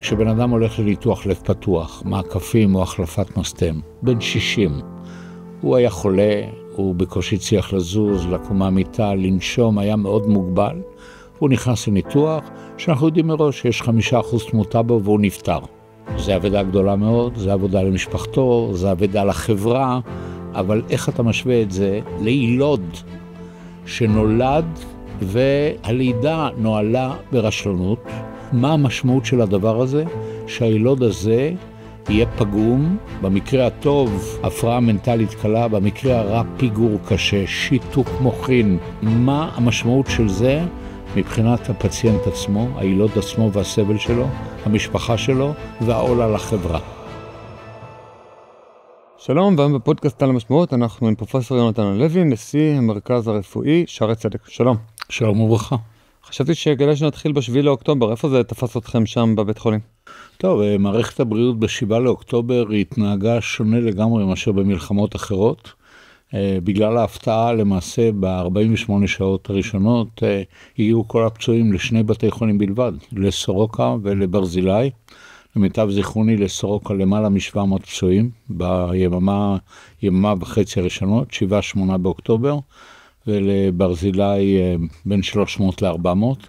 כשבן אדם הולך לניתוח לב פתוח, מעקפים או החלפת מסתם, בן 60, הוא היה חולה, הוא בקושי הצליח לזוז, לקום מהמיטה, לנשום, היה מאוד מוגבל. הוא נכנס לניתוח, שאנחנו יודעים מראש שיש 5% תמותה בו והוא נפטר. זו עבודה גדולה מאוד, זו עבודה למשפחתו, זו עבודה לחברה, אבל איך אתה משווה את זה לילוד שנולד והלידה נועלה ברשלנות? מה המשמעות של הדבר הזה? שהילוד הזה יהיה פגום, במקרה הטוב הפרעה מנטלית קלה, במקרה הרע פיגור קשה, שיתוק מוחין. מה המשמעות של זה מבחינת הפציינט עצמו, הילוד עצמו והסבל שלו, המשפחה שלו והעול על החברה? שלום, והיום בפודקאסט על המשמעות אנחנו עם פרופסור יונתן הלוי, נשיא המרכז הרפואי שערי צדק. שלום. שלום וברכה. חשבתי שכדאי שנתחיל ב7 לאוקטובר, איפה זה תפס אתכם שם בבית חולים? טוב, מערכת הבריאות ב7 לאוקטובר התנהגה שונה לגמרי מאשר במלחמות אחרות. בגלל ההפתעה למעשה ב-48 שעות הראשונות הגיעו כל הפצועים לשני בתי חולים בלבד, לסורוקה ולברזילי. למיטב זיכרוני לסורוקה למעלה מ-700 פצועים ביממה וחצי הראשונות, 7-8 באוקטובר, ולברזילי בין 300 ל-400,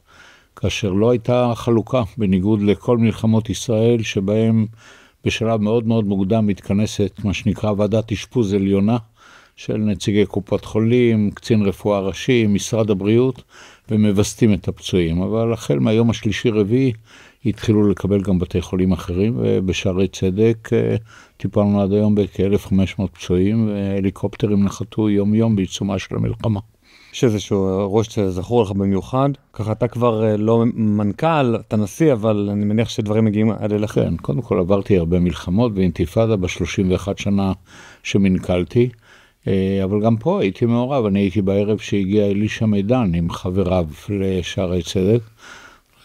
כאשר לא הייתה חלוקה, בניגוד לכל מלחמות ישראל, שבהם בשלב מאוד מאוד מוקדם מתכנסת מה שנקרא ועדת אשפוז עליונה, של נציגי קופות חולים, קצין רפואה ראשי, משרד הבריאות, ומבסטים את הפצועים. אבל החל מהיום השלישי-רביעי התחילו לקבל גם בתי חולים אחרים, ובשערי צדק טיפלנו עד היום בכ-1,500 פצועים, והליקופטרים נחתו יום-יום בעיצומה של המלחמה. יש איזשהו ראש שזכור לך במיוחד? ככה אתה כבר לא מנכ"ל, אתה נשיא, אבל אני מניח שדברים מגיעים עד אליך. כן, קודם כל עברתי הרבה מלחמות ואינתיפאדה ב-31 שנה שמנכלתי, אבל גם פה הייתי מעורב. אני הייתי בערב שהגיע אלישע מידן עם חבריו לשערי צדק,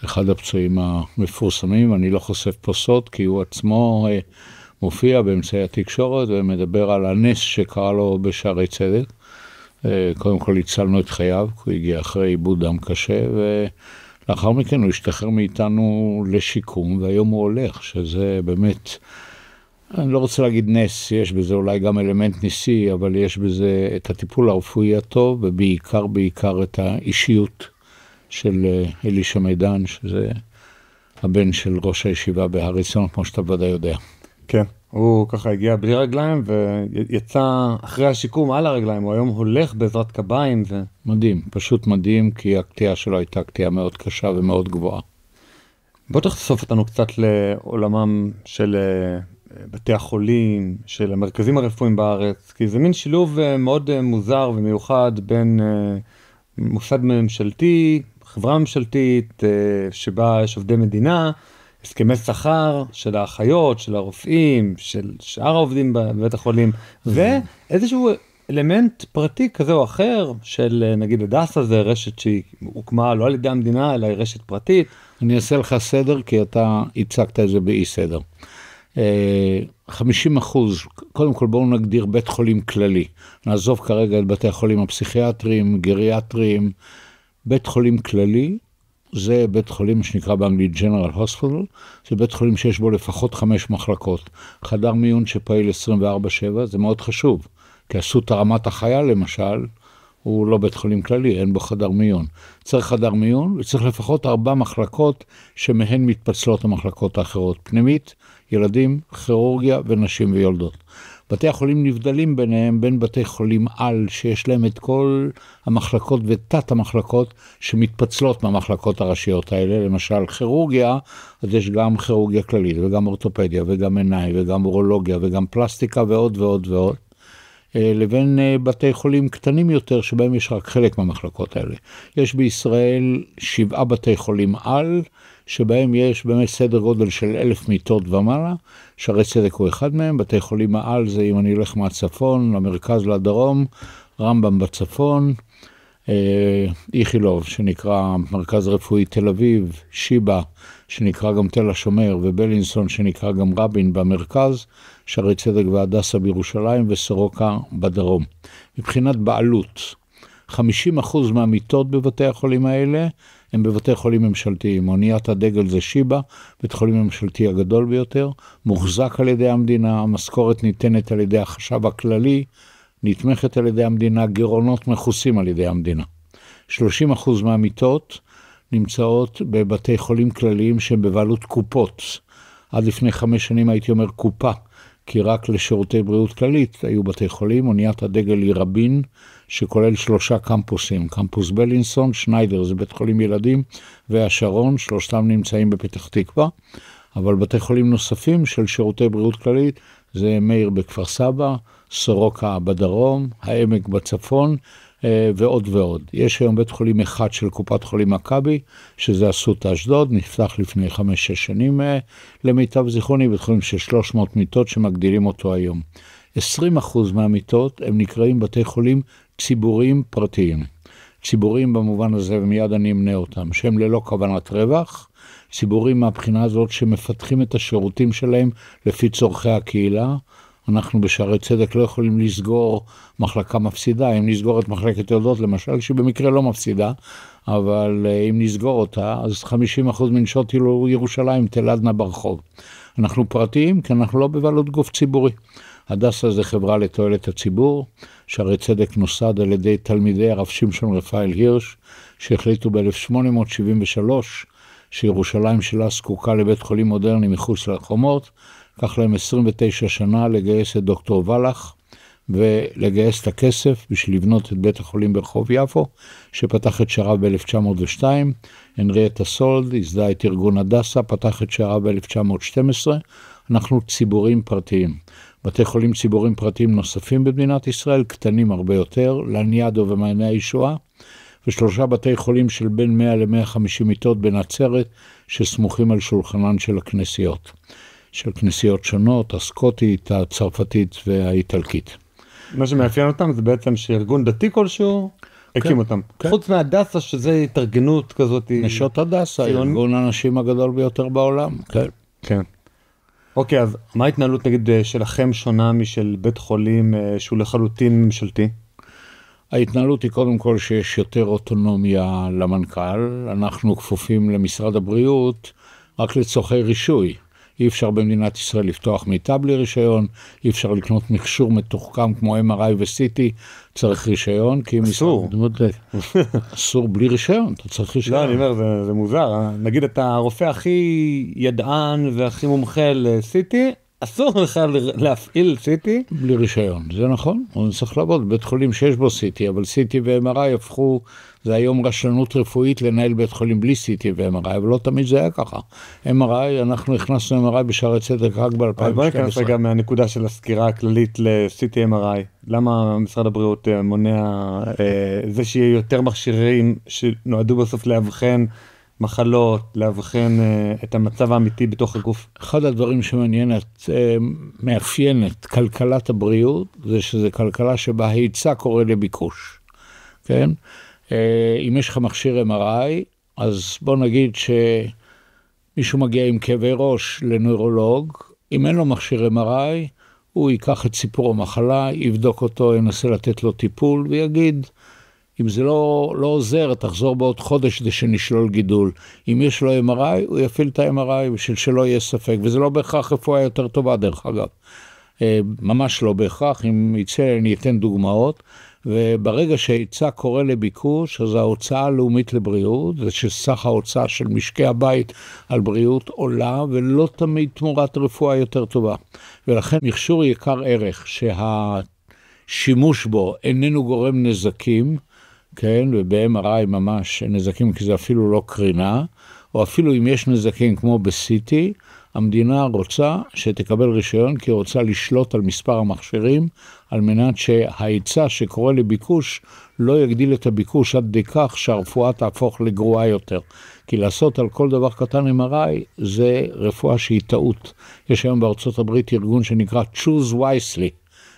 אחד הפצועים המפורסמים. אני לא חושף פה סוד, כי הוא עצמו מופיע באמצעי התקשורת ומדבר על הנס שקרה לו בשערי צדק. קודם כל הצלנו את חייו, הוא הגיע אחרי עיבוד דם קשה, ולאחר מכן הוא השתחרר מאיתנו לשיקום, והיום הוא הולך, שזה באמת, אני לא רוצה להגיד נס, יש בזה אולי גם אלמנט ניסי, אבל יש בזה את הטיפול הרפואי הטוב, ובעיקר את האישיות של אלישע מידן, שזה הבן של ראש הישיבה בהר עציון, כמו שאתה ודאי יודע. כן, הוא ככה הגיע בלי רגליים ויצא אחרי השיקום על הרגליים, הוא היום הולך בעזרת קביים. מדהים, פשוט מדהים, כי הקטיעה שלו הייתה קטיעה מאוד קשה ומאוד גבוהה. בוא תחשוף אותנו קצת לעולמם של בתי החולים, של המרכזים הרפואיים בארץ, כי זה מין שילוב מאוד מוזר ומיוחד בין מוסד ממשלתי, חברה ממשלתית, שבה יש עובדי מדינה, הסכמי שכר של האחיות, של הרופאים, של שאר העובדים בבית החולים, ואיזשהו אלמנט פרטי כזה או אחר, של נגיד הדסה, זה רשת שהיא הוקמה לא על ידי המדינה, אלא היא רשת פרטית. אני אעשה לך סדר, כי אתה הצגת את זה באי סדר. 50%, קודם כל בואו נגדיר בית חולים כללי. נעזוב כרגע את בתי החולים הפסיכיאטריים, גריאטריים. בית חולים כללי, זה בית חולים שנקרא באנגלית General Hospital, זה בית חולים שיש בו לפחות 5 מחלקות. חדר מיון שפעיל 24/7, זה מאוד חשוב, כי אסותא רמת החייל למשל, הוא לא בית חולים כללי, אין בו חדר מיון. צריך חדר מיון, וצריך לפחות 4 מחלקות שמהן מתפצלות המחלקות האחרות. פנימית, ילדים, כירורגיה ונשים ויולדות. בתי החולים נבדלים ביניהם בין בתי חולים על שיש להם את כל המחלקות ותת המחלקות שמתפצלות מהמחלקות הראשיות האלה. למשל כירורגיה, אז יש גם כירורגיה כללית וגם אורתופדיה וגם עיניים וגם אורולוגיה וגם פלסטיקה ועוד ועוד ועוד. לבין בתי חולים קטנים יותר שבהם יש רק חלק מהמחלקות האלה. יש בישראל 7 בתי חולים על, שבהם יש באמת סדר גודל של 1,000 מיטות ומעלה. שערי צדק הוא אחד מהם. בתי חולים העל זה, אם אני הולך מהצפון למרכז לדרום, רמב"ם בצפון, איכילוב שנקרא מרכז רפואי תל אביב, שיבא שנקרא גם תל השומר, ובלינסון שנקרא גם רבין במרכז, שערי צדק והדסה בירושלים וסורוקה בדרום. מבחינת בעלות, 50% מהמיטות בבתי החולים האלה הם בבתי חולים ממשלתיים. אוניית הדגל זה שיבא, בית חולים הממשלתי הגדול ביותר, מוחזק על ידי המדינה, המשכורת ניתנת על ידי החשב הכללי, נתמכת על ידי המדינה, גירעונות מכוסים על ידי המדינה. 30% מהמיטות נמצאות בבתי חולים כלליים שהם בבעלות קופות. עד לפני 5 שנים הייתי אומר קופה, כי רק לשירותי בריאות כללית היו בתי חולים. אוניית הדגל היא רבין, שכולל 3 קמפוסים, קמפוס בלינסון, שניידר זה בית חולים ילדים, והשרון, 3 נמצאים בפתח תקווה, אבל בתי חולים נוספים של שירותי בריאות כללית, זה מאיר בכפר סבא, סורוקה בדרום, העמק בצפון, ועוד ועוד. יש היום בית חולים אחד של קופת חולים מכבי, שזה אסותא אשדוד, נפתח לפני 5-6 שנים למיטב זיכרוני, בית חולים של 300 מיטות שמגדילים אותו היום. 20% מהמיטות הם נקראים בתי חולים ציבוריים פרטיים. ציבוריים במובן הזה, ומיד אני אמנה אותם, שהם ללא כוונת רווח, ציבוריים מהבחינה הזאת שמפתחים את השירותים שלהם לפי צורכי הקהילה. אנחנו בשערי צדק לא יכולים לסגור מחלקה מפסידה, אם נסגור את מחלקת יולדות למשל, שבמקרה לא מפסידה, אבל אם נסגור אותה, אז 50% מנשות ירושלים תלדנה ברחוב. אנחנו פרטיים, כי אנחנו לא בבעלות גוף ציבורי. הדסה זה חברה לתועלת הציבור, שערי צדק נוסד על ידי תלמידי הרב שמשון רפאל הירש, שהחליטו ב-1873 שירושלים שלה זקוקה לבית חולים מודרני מחוץ לחומות, לקח להם 29 שנה לגייס את דוקטור ולח, ולגייס את הכסף בשביל לבנות את בית החולים ברחוב יפו, שפתח את שעריו ב-1902, הנריאטה סולד, הזדה את ארגון הדסה, פתח את שעריו ב-1912, אנחנו ציבורים פרטיים. בתי חולים ציבוריים פרטיים נוספים במדינת ישראל, קטנים הרבה יותר, לניאדו ומעייני הישועה, ו3 בתי חולים של בין 100 ל-150 מיטות בנצרת, שסמוכים על שולחנן של הכנסיות. של כנסיות שונות, הסקוטית, הצרפתית והאיטלקית. מה שמאפיין אותם זה בעצם שארגון דתי כלשהו הקים אותם. חוץ מהדסה שזה התארגנות כזאת. נשות הדסה, ארגון האנשים הגדול ביותר בעולם. כן. אוקיי, אז מה ההתנהלות נגיד שלכם שונה משל בית חולים שהוא לחלוטין ממשלתי? ההתנהלות היא קודם כל שיש יותר אוטונומיה למנכ"ל, אנחנו כפופים למשרד הבריאות רק לצורכי רישוי. אי אפשר במדינת ישראל לפתוח מיטה בלי רישיון, אי אפשר לקנות מכשור מתוחכם כמו MRI ו-CT, צריך רישיון, כי אסור. אסור בלי רישיון, אתה צריך רישיון. לא, אני אומר, זה מוזר, נגיד אתה הרופא הכי ידען והכי מומחה ל-CT, אסור לך להפעיל CT. בלי רישיון, זה נכון, הוא צריך לעבוד בבית חולים שיש בו CT, אבל CT ו-MRI הפכו, זה היום רשלנות רפואית לנהל בית חולים בלי CT ו-MRI, אבל לא תמיד זה היה ככה. MRI, אנחנו הכנסנו MRI בשערי צדק רק ב-2012. אבל בוא ניכנס רגע מהנקודה של הסקירה הכללית ל-CT MRI. למה משרד הבריאות מונע זה שיהיה יותר מכשירים שנועדו בסוף להבחן מחלות, להבחן את המצב האמיתי בתוך הגוף? אחד הדברים מאפיינת כלכלת הבריאות, זה שזה כלכלה שבה היצע קורא לביקוש. כן? אם יש לך מכשיר MRI, אז בוא נגיד שמישהו מגיע עם כאבי ראש לנוירולוג, אם אין לו מכשיר MRI, הוא ייקח את סיפור המחלה, יבדוק אותו, ינסה לתת לו טיפול, ויגיד, אם זה לא עוזר, תחזור בעוד חודש כדי שנשלול גידול. אם יש לו MRI, הוא יפעיל את ה-MRI בשביל שלא יהיה ספק, וזה לא בהכרח רפואה יותר טובה דרך אגב. ממש לא בהכרח, אם יצא אני אתן דוגמאות, וברגע שהיצע קורא לביקוש, אז ההוצאה הלאומית לבריאות, זה שסך ההוצאה של משקי הבית על בריאות עולה, ולא תמיד תמורת רפואה יותר טובה. ולכן מכשור יקר ערך, שהשימוש בו איננו גורם נזקים, כן, וב-MRI ממש נזקים, כי זה אפילו לא קרינה, או אפילו אם יש נזקים כמו ב-CT, המדינה רוצה שתקבל רישיון, כי היא רוצה לשלוט על מספר המכשירים, על מנת שההיצע שקורא לביקוש לא יגדיל את הביקוש עד די כך שהרפואה תהפוך לגרועה יותר. כי לעשות על כל דבר קטן MRI זה רפואה שהיא טעות. יש היום בארצות הברית ארגון שנקרא Choose Wisely,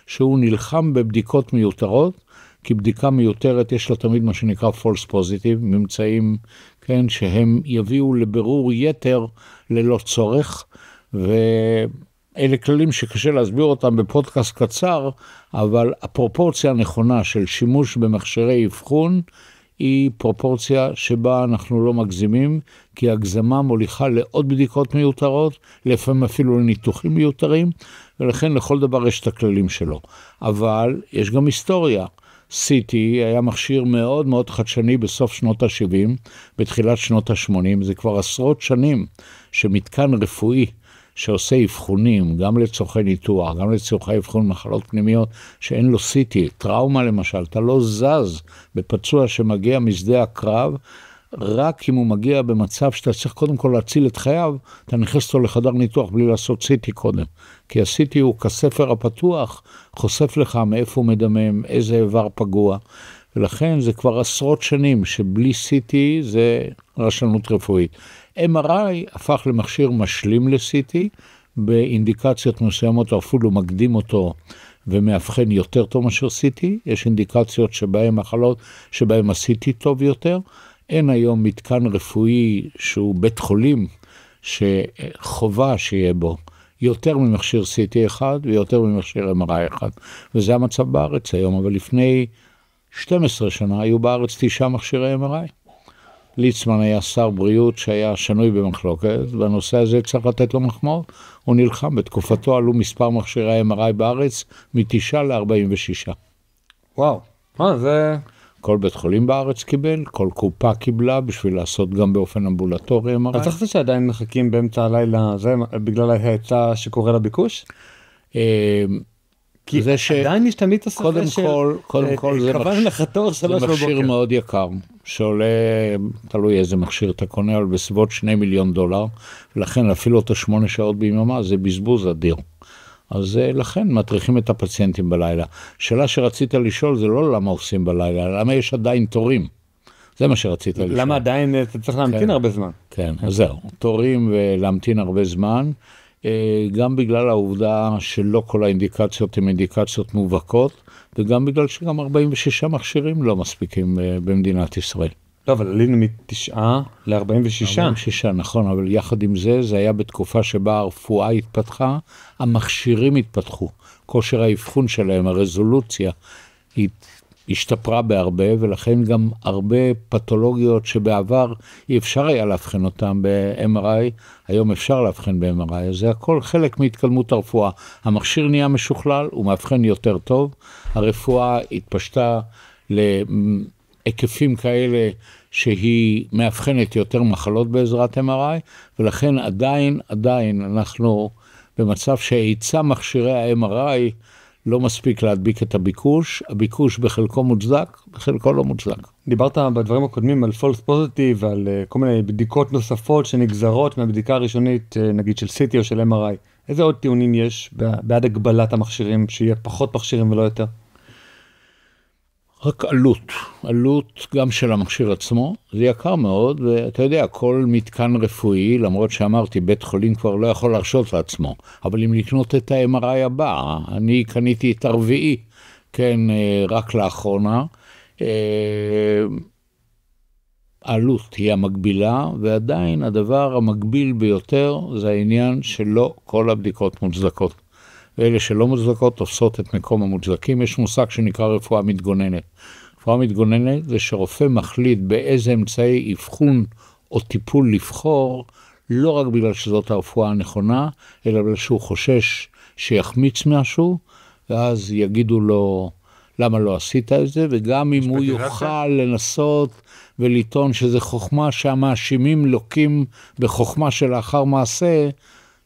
שהוא נלחם בבדיקות מיותרות, כי בדיקה מיותרת יש לה תמיד מה שנקרא false positive, ממצאים, כן, שהם יביאו לבירור יתר ללא צורך, אלה כללים שקשה להסביר אותם בפודקאסט קצר, אבל הפרופורציה הנכונה של שימוש במכשירי אבחון, היא פרופורציה שבה אנחנו לא מגזימים, כי הגזמה מוליכה לעוד בדיקות מיותרות, לפעמים אפילו לניתוחים מיותרים, ולכן לכל דבר יש את הכללים שלו. אבל יש גם היסטוריה. CT היה מכשיר מאוד מאוד חדשני בסוף שנות ה-70, בתחילת שנות ה-80, זה כבר עשרות שנים שמתקן רפואי שעושה אבחונים, גם לצורכי ניתוח, גם לצורכי אבחון מחלות פנימיות, שאין לו CT, טראומה למשל, אתה לא זז בפצוע שמגיע משדה הקרב, רק אם הוא מגיע במצב שאתה צריך קודם כל להציל את חייו, אתה נכנס אותו לחדר ניתוח בלי לעשות CT קודם. כי ה-CT הוא כספר הפתוח, חושף לך מאיפה הוא מדמם, איזה איבר פגוע, ולכן זה כבר עשרות שנים שבלי CT זה רשלנות רפואית. MRI הפך למכשיר משלים ל-CT, באינדיקציות מסוימות אפילו מקדים אותו ומאבחן יותר טוב מאשר CT, יש אינדיקציות שבהם מחלות שבהם ה-CT טוב יותר, אין היום מתקן רפואי שהוא בית חולים שחובה שיהיה בו יותר ממכשיר CT אחד ויותר ממכשיר MRI אחד, וזה המצב בארץ היום, אבל לפני 12 שנה היו בארץ 9 מכשירי MRI. ליצמן היה שר בריאות שהיה שנוי במחלוקת, והנושא הזה צריך לתת לו מחמאות, הוא נלחם, בתקופתו עלו מספר מכשירי MRI בארץ מ9 ל-46. וואו, זה... כל בית חולים בארץ קיבל, כל קופה קיבלה, בשביל לעשות גם באופן אמבולטורי MRI. אז צריך שעדיין מחכים באמצע הלילה, זה בגלל ההיצע שקורה לביקוש? כי עדיין יש תמיד תוספת קודם כל זה מכשיר מאוד יקר, שעולה, תלוי איזה מכשיר אתה קונה, אבל בסביבות $2 מיליון, ולכן להפעיל אותו 8 שעות ביממה, זה בזבוז אדיר. אז לכן מטריחים את הפציינטים בלילה. שאלה שרצית לשאול זה לא למה עושים בלילה, למה יש עדיין תורים. זה מה שרצית לשאול. למה עדיין אתה צריך להמתין הרבה זמן? כן, אז זהו, תורים ולהמתין הרבה זמן, גם בגלל העובדה שלא כל האינדיקציות הן אינדיקציות מובהקות, וגם בגלל שגם 46 מכשירים לא מספיקים במדינת ישראל. לא, אבל עלינו מ9 ל-46. 46, נכון, אבל יחד עם זה, זה היה בתקופה שבה הרפואה התפתחה, המכשירים התפתחו, כושר האבחון שלהם, הרזולוציה, השתפרה בהרבה, ולכן גם הרבה פתולוגיות שבעבר אי אפשר היה להבחן אותם ב-MRI, היום אפשר להבחן ב-MRI, זה הכל חלק מהתקדמות הרפואה. המכשיר נהיה משוכלל, הוא מאבחן יותר טוב, הרפואה התפשטה להיקפים כאלה שהיא מאבחנת יותר מחלות בעזרת MRI, ולכן עדיין אנחנו במצב שהיצע מכשירי ה-MRI לא מספיק להדביק את הביקוש, הביקוש בחלקו מוצדק, בחלקו לא מוצדק. דיברת בדברים הקודמים על false positive ועל כל מיני בדיקות נוספות שנגזרות מהבדיקה הראשונית, נגיד של CT או של MRI. איזה עוד טיעונים יש בעד הגבלת המכשירים, שיהיה פחות מכשירים ולא יותר? רק עלות גם של המכשיר עצמו, זה יקר מאוד, ואתה יודע, כל מתקן רפואי, למרות שאמרתי, בית חולים כבר לא יכול להרשות לעצמו, אבל אם לקנות את ה-MRI הבא, אני קניתי את הרביעי, כן, רק לאחרונה, העלות היא המקבילה, ועדיין הדבר המקביל ביותר, זה העניין שלא כל הבדיקות מוצדקות. ואלה שלא מוצדקות תופסות את מקום המוצדקים. יש מושג שנקרא רפואה מתגוננת. רפואה מתגוננת זה שרופא מחליט באיזה אמצעי אבחון או טיפול לבחור, לא רק בגלל שזאת הרפואה הנכונה, אלא בגלל שהוא חושש שיחמיץ משהו, ואז יגידו לו למה לא עשית את זה, וגם אם הוא יוכל לנסות ולטעון שזה חוכמה שהמאשימים לוקים בחוכמה שלאחר מעשה,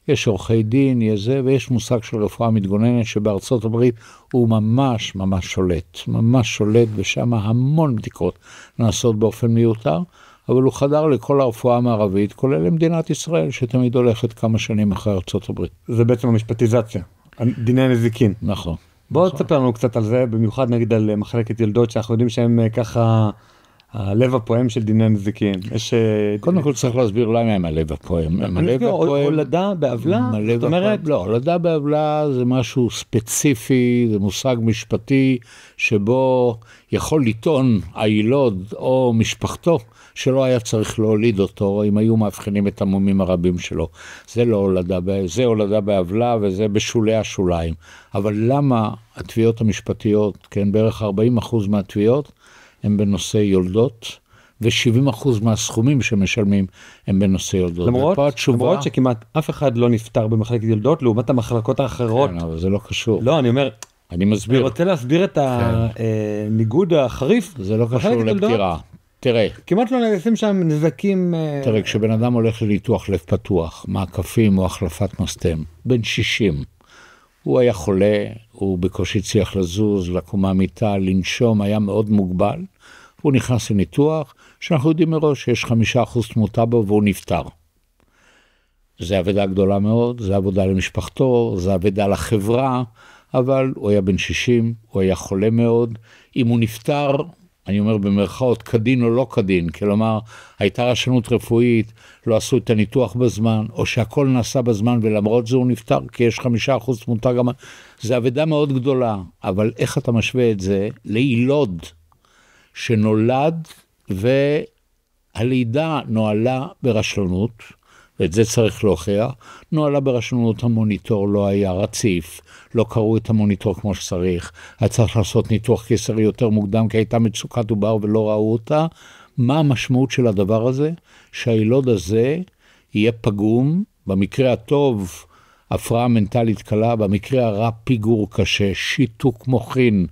יש עורכי דין, יש זה, ויש מושג של רפואה מתגוננת שבארצות הברית הוא ממש שולט, ושם המון בדיקות נעשות באופן מיותר, אבל הוא חדר לכל הרפואה המערבית, כולל למדינת ישראל, שתמיד הולכת כמה שנים אחרי ארצות הברית. זה בעצם המשפטיזציה, דיני הנזיקין. נכון. בואו תספר לנו קצת על זה, במיוחד נגיד על מחלקת ילדות, שאנחנו יודעים שהם ככה הלב הפועם של דיני נזיקין. קודם כל צריך להסביר למה הם הלב הפועם. הולדה בעוולה? זאת אומרת... לא, הולדה בעוולה זה משהו ספציפי, זה מושג משפטי שבו יכול לטעון הילוד או משפחתו שלא היה צריך להוליד אותו, אם היו מאבחנים את המומים הרבים שלו. זה לא הולדה, זה הולדה בעוולה וזה בשולי השוליים. אבל למה התביעות המשפטיות, כן, בערך 40% מהתביעות, הם בנושא יולדות, ו-70% מהסכומים שמשלמים הם בנושא יולדות. למרות שכמעט אף אחד לא נפטר במחלקת יולדות, לעומת המחלקות האחרות. כן, אבל זה לא קשור. לא, אני אומר... אני מסביר. אני רוצה להסביר את הניגוד החריף. זה לא קשור לפטירה. תראה. כמעט לא נעשים שם נזקים... תראה, כשבן אדם הולך לניתוח לב פתוח, מעקפים או החלפת מסתם, בן 60, הוא היה חולה, הוא בקושי הצליח לזוז, לקום מהמיטה, לנשום, היה מאוד מוגבל. הוא נכנס לניתוח, שאנחנו יודעים מראש שיש 5% תמותה בו, והוא נפטר. זה עבודה גדולה מאוד, זה עבודה למשפחתו, זה עבודה לחברה, אבל הוא היה בן 60, הוא היה חולה מאוד. אם הוא נפטר, אני אומר במרכאות, כדין או לא כדין, כלומר, הייתה רשלנות רפואית, לא עשו את הניתוח בזמן, או שהכל נעשה בזמן, ולמרות זה הוא נפטר, כי יש 5% תמותה גם... זה עבודה מאוד גדולה, אבל איך אתה משווה את זה לילוד שנולד, והלידה נועלה ברשלנות, ואת זה צריך להוכיח, נועלה ברשלנות, המוניטור לא היה רציף, לא קראו את המוניטור כמו שצריך, היה צריך לעשות ניתוח קיסרי יותר מוקדם, כי הייתה מצוקת עובר ולא ראו אותה. מה המשמעות של הדבר הזה? שהילוד הזה יהיה פגום, במקרה הטוב הפרעה מנטלית קלה, במקרה הרע פיגור קשה, שיתוק מוחין,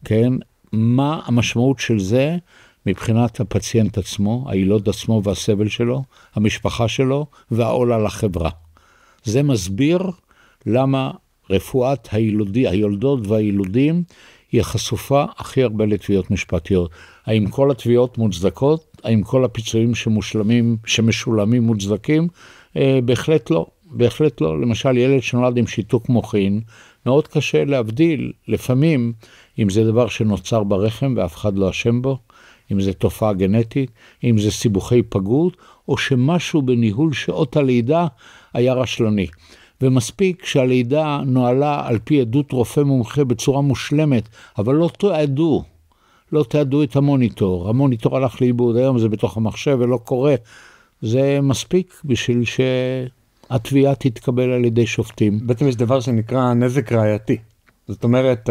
כן? מה המשמעות של זה? מבחינת הפציינט עצמו, הילוד עצמו והסבל שלו, המשפחה שלו והעול על החברה. זה מסביר למה רפואת היולדות והילודים היא חשופה הכי הרבה לתביעות משפטיות. האם כל התביעות מוצדקות? האם כל הפיצויים שמשולמים מוצדקים? בהחלט לא. בהחלט לא. למשל, ילד שנולד עם שיתוק מוחין, מאוד קשה להבדיל לפעמים אם זה דבר שנוצר ברחם ואף אחד לא אשם בו, אם זה תופעה גנטית, אם זה סיבוכי פגות, או שמשהו בניהול שעות הלידה היה רשלני. ומספיק שהלידה נועלה על פי עדות רופא מומחה בצורה מושלמת, אבל לא תעדו את המוניטור. המוניטור הלך לאיבוד, היום זה בתוך המחשב ולא קורה. זה מספיק בשביל שהתביעה תתקבל על ידי שופטים. בעצם יש דבר שנקרא נזק ראייתי. זאת אומרת...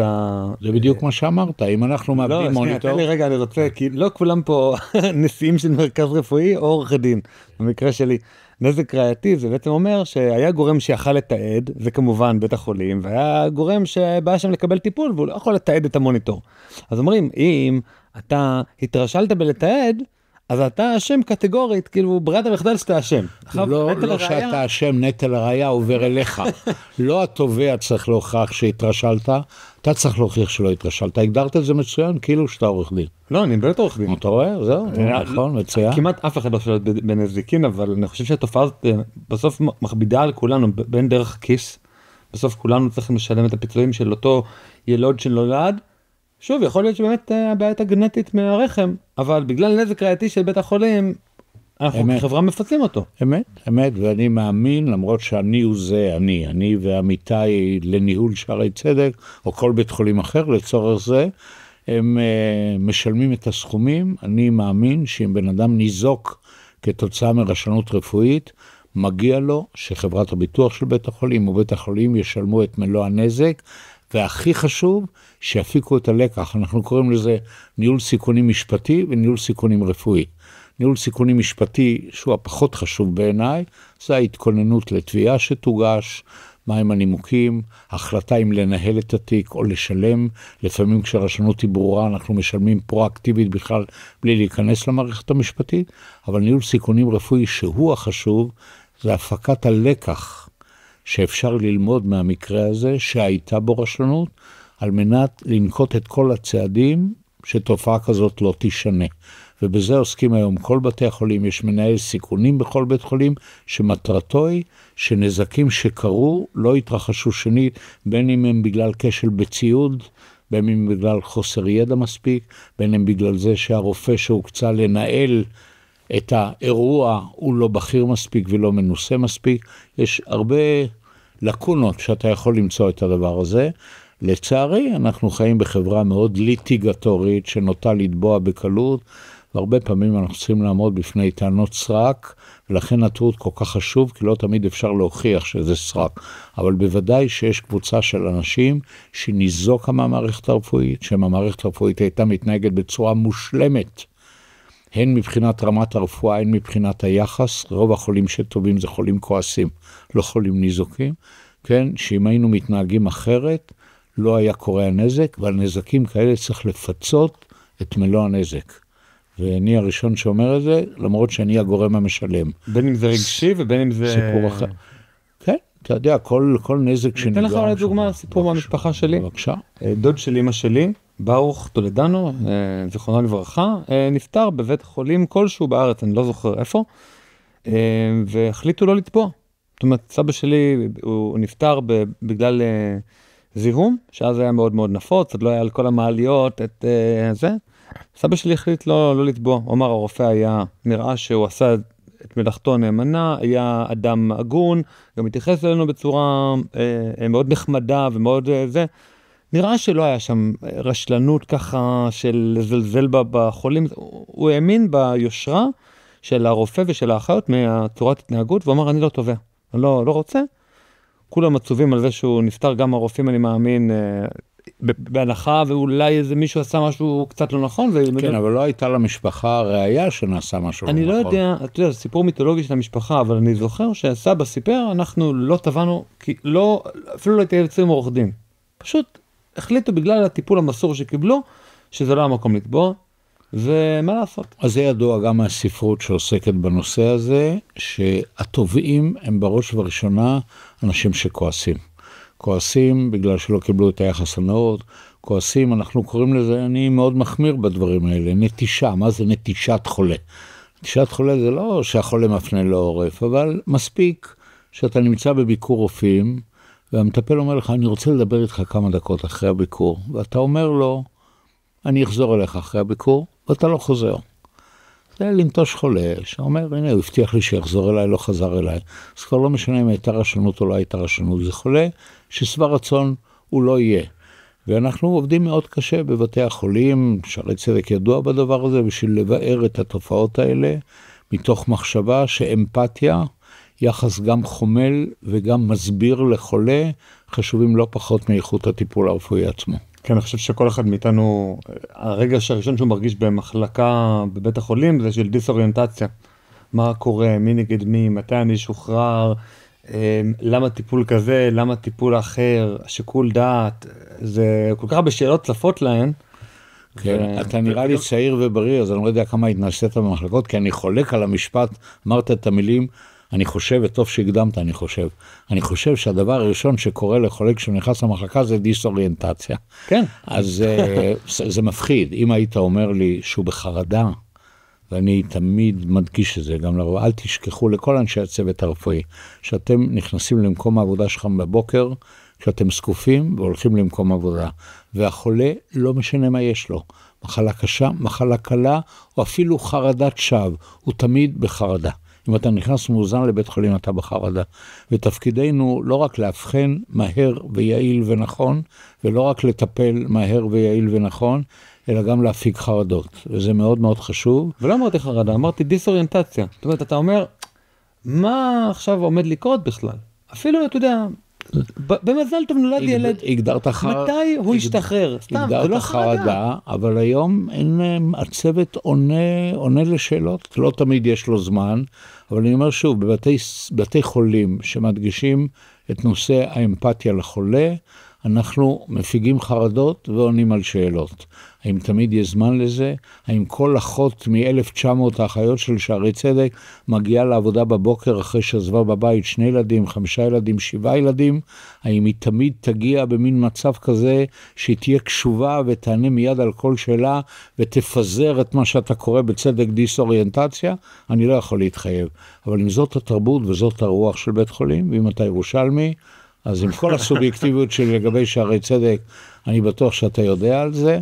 זה בדיוק מה שאמרת, אם אנחנו מאבדים מוניטור... תן לי רגע, אני רוצה, כי לא כולם פה נשיאים של מרכז רפואי או עורכי דין. במקרה שלי, נזק ראייתי זה בעצם אומר שהיה גורם שיכל לתעד, זה כמובן בית החולים, והיה גורם שבא שם לקבל טיפול, והוא לא יכול לתעד את המוניטור. אז אומרים, אם אתה התרשלת בלתעד, אז אתה אשם קטגורית, כאילו ברירת המחדל שאתה אשם. לא שאתה אשם, נטל הראיה עובר אליך. לא התובע צריך להוכיח שהתרשלת, אתה צריך להוכיח שלא התרשלת. הגדרת את זה מצוין, כאילו שאתה עורך דין. לא, אני באמת עורך דין. אתה רואה? זהו, נכון, מצוין. כמעט אף אחד לא שולט בנזיקין, אבל אני חושב שהתופעה הזאת בסוף מכבידה על כולנו, בין דרך הכיס. בסוף כולנו צריכים לשלם את הפיצויים של אותו ילוד שנולד, שוב, יכול להיות שבאמת הבעיה הגנטית מהרחם, אבל בגלל נזק ראייתי של בית החולים, אנחנו כחברה מפצים אותו. אמת, ואני מאמין, למרות שאני הוא זה, אני ועמיתי לניהול שערי צדק, או כל בית חולים אחר לצורך זה, הם משלמים את הסכומים. אני מאמין שאם בן אדם ניזוק כתוצאה מרשלנות רפואית, מגיע לו שחברת הביטוח של בית החולים או בית החולים ישלמו את מלוא הנזק, והכי חשוב, שיפיקו את הלקח. אנחנו קוראים לזה ניהול סיכונים משפטי וניהול סיכונים רפואי. ניהול סיכונים משפטי, שהוא הפחות חשוב בעיניי, זה ההתכוננות לתביעה שתוגש, מהם הנימוקים, החלטה אם לנהל את התיק או לשלם. לפעמים כשרשלנות היא ברורה, אנחנו משלמים פרואקטיבית בכלל, בלי להיכנס למערכת המשפטית, אבל ניהול סיכונים רפואי שהוא החשוב, זה הפקת הלקח. שאפשר ללמוד מהמקרה הזה שהייתה בו רשלנות, על מנת לנקוט את כל הצעדים שתופעה כזאת לא תשנה. ובזה עוסקים היום כל בתי החולים, יש מנהל סיכונים בכל בית חולים, שמטרתו היא שנזקים שקרו לא יתרחשו שנית, בין אם הם בגלל כשל בציוד, בין אם בגלל חוסר ידע מספיק, בין אם בגלל זה שהרופא שהוקצה לנהל את האירוע הוא לא בכיר מספיק ולא מנוסה מספיק. יש הרבה לקונות שאתה יכול למצוא את הדבר הזה. לצערי, אנחנו חיים בחברה מאוד ליטיגטורית שנוטה לתבוע בקלות, והרבה פעמים אנחנו צריכים לעמוד בפני טענות סרק, ולכן התיעוד כל כך חשוב, כי לא תמיד אפשר להוכיח שזה סרק. אבל בוודאי שיש קבוצה של אנשים שניזוקה מהמערכת הרפואית, שהמערכת הרפואית הייתה מתנהגת בצורה מושלמת, הן מבחינת רמת הרפואה, הן מבחינת היחס. רוב החולים שטובים זה חולים כועסים, לא חולים ניזוקים, כן? שאם היינו מתנהגים אחרת, לא היה קורה הנזק, ועל נזקים כאלה צריך לפצות את מלוא הנזק. ואני הראשון שאומר את זה, למרות שאני הגורם המשלם. בין אם זה רגשי ובין אם זה... סיפור אחר. כן, אתה יודע, כל נזק שנגרם... ניתן לך אולי דוגמה, סיפור מהמשפחה שלי. בבקשה. דוד של אמא שלי, ברוך טולדנו, זיכרונה לברכה, נפטר בבית חולים כלשהו בארץ, אני לא זוכר איפה, והחליטו לא לתבוע. זאת אומרת, סבא שלי, הוא נפטר בגלל זיהום, שאז היה מאוד מאוד נפוץ, עוד לא היה על כל המעליות את זה. סבא שלי החליט לא לתבוע. הוא אמר, הרופא היה, נראה שהוא עשה את מלאכתו נאמנה, היה אדם הגון, גם התייחס אלינו בצורה מאוד נחמדה ומאוד זה. נראה שלא היה שם רשלנות ככה של לזלזל בחולים. הוא האמין ביושרה של הרופא ושל האחיות מהצורת התנהגות, ואומר, אני לא תובע, אני לא רוצה. כולם עצובים על זה שהוא נפטר, גם הרופאים אני מאמין, בהנחה, ואולי איזה מישהו עשה משהו קצת לא נכון. כן, אבל לא הייתה למשפחה ראיה שנעשה משהו לא נכון. אני לא יודע, אתה יודע, זה סיפור מיתולוגי של המשפחה, אבל אני זוכר שהסבא סיפר, אנחנו לא טבענו, כי לא, אפילו לא התייעצו עם עורך דין. פשוט החליטו בגלל הטיפול המסור שקיבלו, שזה לא המקום לתבוע, ומה לעשות? אז זה ידוע גם מהספרות שעוסקת בנושא הזה, שהטובעים הם בראש ובראשונה אנשים שכועסים. כועסים בגלל שלא קיבלו את היחס הנאות, כועסים, אנחנו קוראים לזה, אני מאוד מחמיר בדברים האלה, נטישה. מה זה נטישת חולה? נטישת חולה זה לא שהחולה מפנה לעורף, אבל מספיק שאתה נמצא בביקור רופאים, והמטפל אומר לך, אני רוצה לדבר איתך כמה דקות אחרי הביקור, ואתה אומר לו, אני אחזור אליך אחרי הביקור, ואתה לא חוזר. זה לנטוש חולה, שאומר, הנה, הוא הבטיח לי שיחזור אליי, לא חזר אליי. אז כבר לא משנה אם הייתה רשלנות או לא הייתה רשלנות. זה חולה ששבע רצון הוא לא יהיה. ואנחנו עובדים מאוד קשה בבתי החולים, שערי צדק ידוע בדבר הזה, בשביל לבאר את התופעות האלה, מתוך מחשבה שאמפתיה, יחס גם חומל וגם מסביר לחולה, חשובים לא פחות מאיכות הטיפול הרפואי עצמו. כן, אני חושב שכל אחד מאיתנו, הרגע הראשון שהוא מרגיש במחלקה בבית החולים, זה של דיסאוריינטציה. מה קורה, מי נגד מי, מתי אני שוחרר, למה טיפול כזה, למה טיפול אחר, שיקול דעת, זה כל כך הרבה שאלות צפות להן. כן, אתה נראה לי צעיר ובריא, אז אני לא יודע כמה התנסית במחלקות, כי אני חולק על המשפט, אמרת את המילים, אני חושב, וטוב שהקדמת, אני חושב שהדבר הראשון שקורה לחולה כשהוא נכנס למחלקה זה דיסאוריינטציה. כן. אז זה מפחיד. אם היית אומר לי שהוא בחרדה, ואני תמיד מדגיש את זה גם לרוב, אל תשכחו לכל אנשי הצוות הרפואי, שאתם נכנסים למקום העבודה שלכם בבוקר, שאתם זקופים והולכים למקום עבודה, והחולה לא משנה מה יש לו, מחלה קשה, מחלה קלה, או אפילו חרדת שווא, הוא תמיד בחרדה. אם אתה נכנס מאוזן לבית חולים, אתה בחרדה. ותפקידנו לא רק להבחן מהר ויעיל ונכון, ולא רק לטפל מהר ויעיל ונכון, אלא גם להפיק חרדות. וזה מאוד מאוד חשוב. ולא אמרתי חרדה, אמרתי דיסאוריינטציה. זאת אומרת, אתה אומר, מה עכשיו עומד לקרות בכלל? אפילו, אתה יודע, במזל טוב נולד ילד, מתי הוא ישתחרר? סתם, זה לא חרדה. אבל היום הצוות עונה לשאלות, לא תמיד יש לו זמן, אבל אני אומר שוב, בבתי חולים שמדגישים את נושא האמפתיה לחולה, אנחנו מפיגים חרדות ועונים על שאלות. האם תמיד יש זמן לזה? האם כל אחות מ-1900 האחיות של שערי צדק מגיעה לעבודה בבוקר אחרי שעזבה בבית 2 ילדים, 5 ילדים, 7 ילדים? האם היא תמיד תגיע במין מצב כזה שהיא תהיה קשובה ותענה מיד על כל שאלה ותפזר את מה שאתה קורא בצדק דיסאוריינטציה? אני לא יכול להתחייב. אבל אם זאת התרבות וזאת הרוח של בית חולים, ואם אתה ירושלמי, אז עם כל הסובייקטיביות שלי לגבי שערי צדק, אני בטוח שאתה יודע על זה,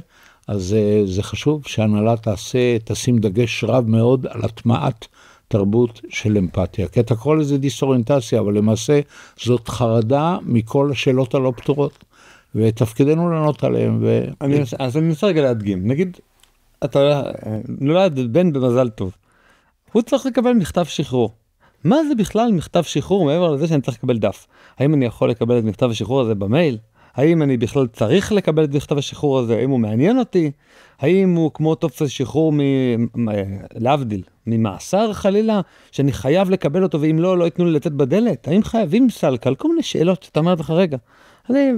אז זה חשוב שהנהלה תשים דגש רב מאוד על הטמעת תרבות של אמפתיה. כי אתה קורא לזה דיסאוריינטציה, אבל למעשה זאת חרדה מכל השאלות הלא פתורות, ותפקידנו לענות עליהן. אז אני מנסה רגע להדגים, נגיד, אתה נולד בן במזל טוב, הוא צריך לקבל מכתב שחרור. מה זה בכלל מכתב שחרור מעבר לזה שאני צריך לקבל דף? האם אני יכול לקבל את מכתב השחרור הזה במייל? האם אני בכלל צריך לקבל את מכתב השחרור הזה? האם הוא מעניין אותי? האם הוא כמו טופס שחרור להבדיל, ממאסר חלילה, שאני חייב לקבל אותו, ואם לא, לא ייתנו לי לצאת בדלת? האם חייבים סלקל? כל מיני שאלות שאתה אומר לך רגע. אני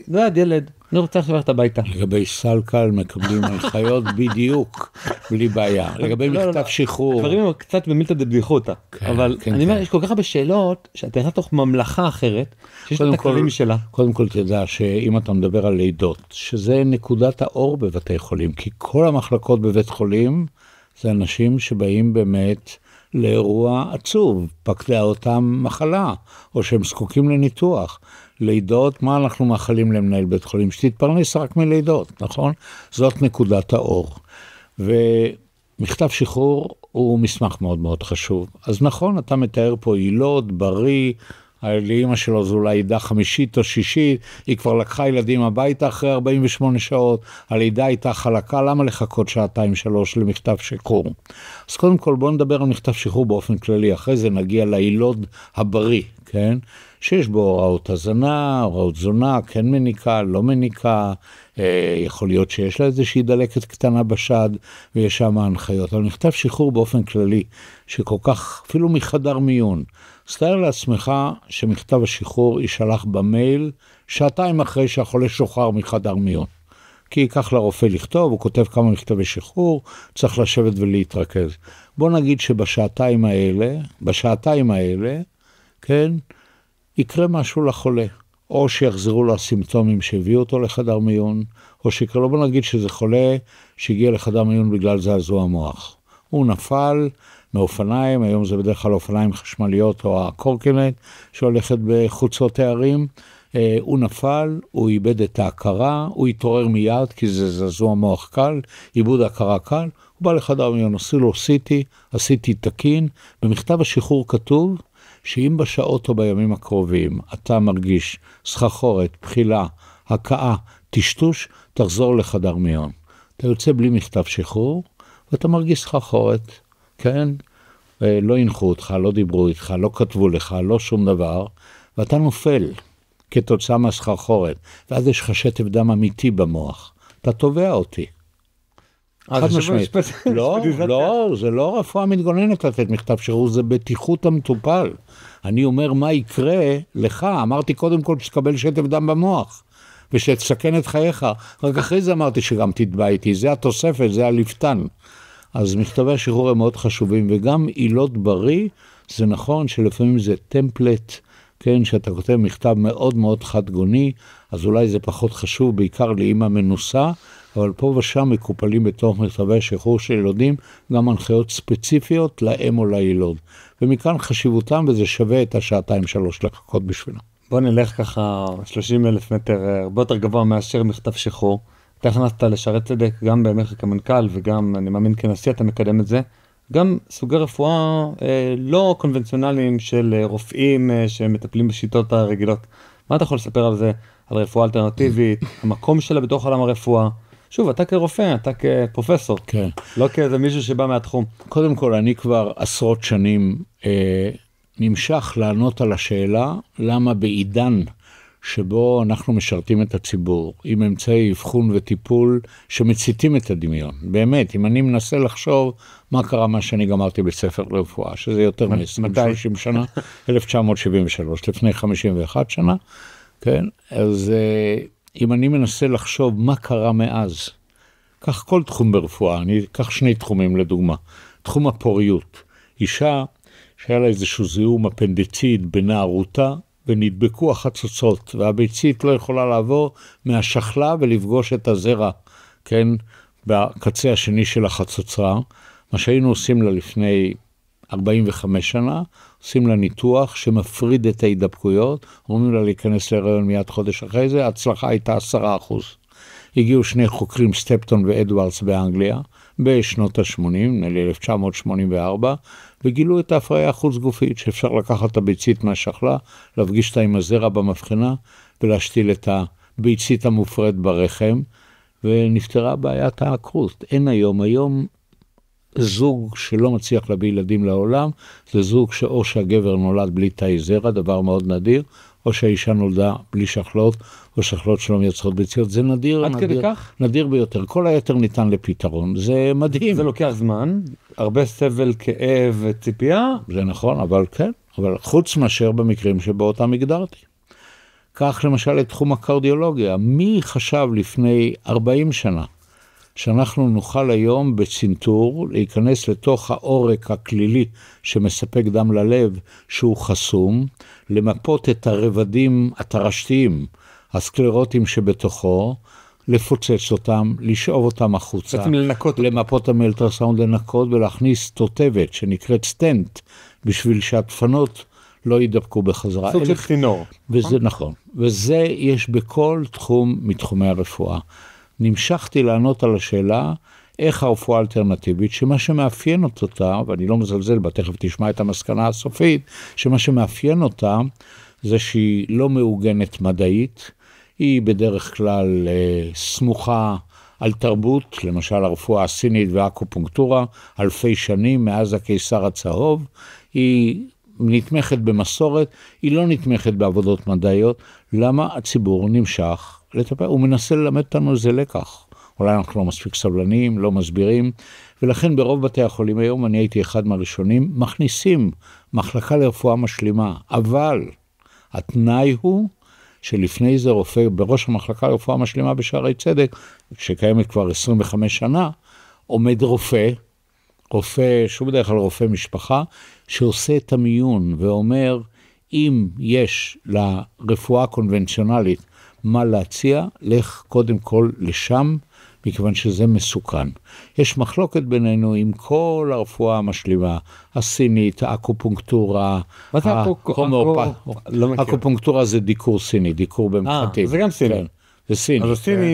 לא עד ילד, אני רוצה ללכת הביתה. לגבי סלקל מקבלים הנחיות בדיוק, בלי בעיה. לגבי מכתב שחרור. דברים הם קצת במילתא דבדיחותא, אבל אני אומר, יש כל כך הרבה שאלות, שאתה נכנס תוך ממלכה אחרת, שיש לה את הכללים משלה. קודם כל תדע שאם אתה מדבר על לידות, שזה נקודת האור בבתי חולים, כי כל המחלקות בבית חולים, זה אנשים שבאים באמת לאירוע עצוב, פקדה אותם מחלה, או שהם זקוקים לניתוח. לידות, מה אנחנו מאחלים למנהל בית חולים? שתתפרנס רק מלידות, נכון? זאת נקודת האור. ומכתב שחרור הוא מסמך מאוד מאוד חשוב. אז נכון, אתה מתאר פה ילוד, בריא, לאמא שלו זו אולי לידה חמישית או שישית, היא כבר לקחה ילדים הביתה אחרי 48 שעות, הלידה הייתה חלקה, למה לחכות 2-3 למכתב שחרור? אז קודם כל בואו נדבר על מכתב שחרור באופן כללי, אחרי זה נגיע לילוד הבריא, כן? שיש בו הוראות הזנה, הוראות תזונה, כן מניקה, לא מניקה, יכול להיות שיש לה איזושהי דלקת קטנה בשד, ויש שם הנחיות. אבל מכתב שחרור באופן כללי, שכל כך, אפילו מחדר מיון, אז תאר לעצמך שמכתב השחרור יישלח במייל, שעתיים אחרי שהחולה שוחרר מחדר מיון. כי ייקח לרופא לכתוב, הוא כותב כמה מכתבי שחרור, צריך לשבת ולהתרכז. בוא נגיד שבשעתיים האלה, כן, יקרה משהו לחולה, או שיחזרו לו הסימפטומים שהביאו אותו לחדר מיון, או שיקרה לו, בוא נגיד שזה חולה שהגיע לחדר מיון בגלל זעזוע המוח. הוא נפל מאופניים, היום זה בדרך כלל אופניים חשמליות או הקורקינט, שהולכת בחוצות הערים, הוא נפל, הוא איבד את ההכרה, הוא התעורר מיד כי זה זעזוע מוח קל, איבוד ההכרה קל, הוא בא לחדר מיון, עשו לו עשיתי תקין, במכתב השחרור כתוב, שאם בשעות או בימים הקרובים אתה מרגיש סחרחורת, בחילה, הקאה, טשטוש, תחזור לחדר מיון. אתה יוצא בלי מכתב שחרור, ואתה מרגיש סחרחורת, כן? לא ינחו אותך, לא דיברו איתך, לא כתבו לך, לא שום דבר, ואתה נופל כתוצאה מהסחרחורת, ואז יש לך שטף דם אמיתי במוח. אתה תובע אותי. חד משמעית. לא, זה לא רפואה מתגוננת לתת מכתב שחרור, זה בטיחות המטופל. אני אומר מה יקרה לך, אמרתי קודם כל שתקבל שטף דם במוח, ושתסכן את חייך, רק אחרי זה אמרתי שגם תתבע איתי, זה התוספת, זה הלפתן. אז מכתבי השחרור הם מאוד חשובים, וגם עילות בריא, זה נכון שלפעמים זה טמפלט, כן, שאתה כותב מכתב מאוד מאוד חד גוני, אז אולי זה פחות חשוב, בעיקר לאמא מנוסה, אבל פה ושם מקופלים בתוך מכתבי השחרור של ילודים, גם הנחיות ספציפיות לאם או לילוד. ומכאן חשיבותם, וזה שווה את השעתיים-3 לחכות בשבילו. בוא נלך ככה 30,000 מטר, הרבה יותר גבוה מאשר מכתב שחרור. אתה הכנסת לשרת צדק, גם בימיך כמנכ"ל, וגם אני מאמין כנשיא אתה מקדם את זה. גם סוגי רפואה לא קונבנציונליים של רופאים שמטפלים בשיטות הרגילות. מה אתה יכול לספר על זה? על רפואה אלטרנטיבית, המקום שלה בתוך עולם הרפואה? שוב, אתה כרופא, אתה כפרופסור, כן. לא כאיזה מישהו שבא מהתחום. קודם כל, אני כבר עשרות שנים נמשך לענות על השאלה, למה בעידן שבו אנחנו משרתים את הציבור, עם אמצעי אבחון וטיפול שמציתים את הדמיון. באמת, אם אני מנסה לחשוב מה קרה מה שאני גמרתי בספר לרפואה, שזה יותר מ-30 שנה, 1973, לפני 51 שנה, כן? אז אם אני מנסה לחשוב מה קרה מאז, כך כל תחום ברפואה, אני אקח שני תחומים לדוגמה. תחום הפוריות, אישה שהיה לה איזשהו זיהום אפנדיציט בנערותה, ונדבקו החצוצות, והביצית לא יכולה לעבור מהשחלה ולפגוש את הזרע, כן, בקצה השני של החצוצרה, מה שהיינו עושים לה לפני 45 שנה, עושים לה ניתוח שמפריד את ההידבקויות, אומרים לה להיכנס להיריון מיד חודש אחרי זה, ההצלחה הייתה 10%. הגיעו שני חוקרים, סטפטון ואדוארדס באנגליה, בשנות ה-80, נדמה 1984, וגילו את ההפריה החוץ גופית, שאפשר לקחת את הביצית מהשחלה, להפגיש אותה עם הזרע במבחנה, ולהשתיל את הביצית המופרד ברחם, ונפתרה בעיית העקרות. אין היום זוג שלא מצליח להביא ילדים לעולם, זה זוג שאו שהגבר נולד בלי תאי זרע, דבר מאוד נדיר, או שהאישה נולדה בלי שחלות, או שחלות שלא מייצרות ביציות. זה נדיר, עד כדי כך? נדיר ביותר. כל היתר ניתן לפתרון. זה מדהים. זה לוקח זמן, הרבה סבל, כאב וציפייה. זה נכון, אבל כן. אבל חוץ מאשר במקרים שבו אותם הגדרתי. כך למשל את תחום הקרדיולוגיה. מי חשב לפני 40 שנה שאנחנו נוכל היום בצנתור להיכנס לתוך העורק הכלילי שמספק דם ללב שהוא חסום, למפות את הרבדים התרשתיים, הסקלרוטים שבתוכו, לפוצץ אותם, לשאוב אותם החוצה, בעצם לנקות, למפות המלטרסאונד, לנקות ולהכניס תותבת שנקראת סטנט, בשביל שהדפנות לא יידבקו בחזרה. סוג של צינור. וזה נכון, וזה יש בכל תחום מתחומי הרפואה. נמשכתי לענות על השאלה, איך הרפואה האלטרנטיבית, שמה שמאפיין אותה, ואני לא מזלזל בה, תכף תשמע את המסקנה הסופית, שמה שמאפיין אותה, זה שהיא לא מעוגנת מדעית, היא בדרך כלל סמוכה על תרבות, למשל הרפואה הסינית והאקופונקטורה, אלפי שנים מאז הקיסר הצהוב, היא נתמכת במסורת, היא לא נתמכת בעבודות מדעיות. למה? הציבור נמשך לטפל, הוא מנסה ללמד אותנו איזה לקח. אולי אנחנו לא מספיק סבלניים, לא מסבירים, ולכן ברוב בתי החולים היום, אני הייתי אחד מהראשונים, מכניסים מחלקה לרפואה משלימה, אבל התנאי הוא שלפני זה רופא, בראש המחלקה לרפואה משלימה בשערי צדק, שקיימת כבר 25 שנה, עומד רופא שהוא בדרך כלל רופא משפחה, שעושה את המיון ואומר, אם יש לרפואה הקונבנציונלית מה להציע, לך קודם כל לשם, מכיוון שזה מסוכן. יש מחלוקת בינינו עם כל הרפואה המשלימה, הסינית, האקופונקטורה, האקופונקטורה זה דיקור סיני, דיקור במחטים. זה גם סיני. זה סיני.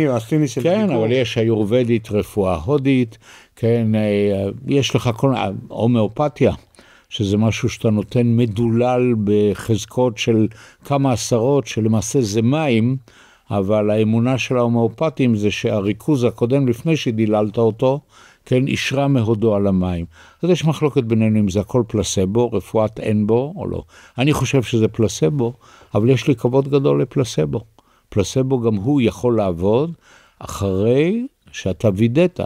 אז הסיני של כן, דיקור. אבל יש היורבדית, רפואה הודית, כן, יש לך כל הומאופתיה, שזה משהו שאתה נותן מדולל בחזקות של כמה עשרות, שלמעשה זה מים, אבל האמונה של ההומאופתים זה שהריכוז הקודם לפני שדיללת אותו, כן, אישרה מהודו על המים. אז יש מחלוקת בינינו אם זה הכל פלסבו, רפואת אין בו או לא. אני חושב שזה פלסבו, אבל יש לי כבוד גדול לפלסבו. פלסבו גם הוא יכול לעבוד אחרי שאתה וידאת,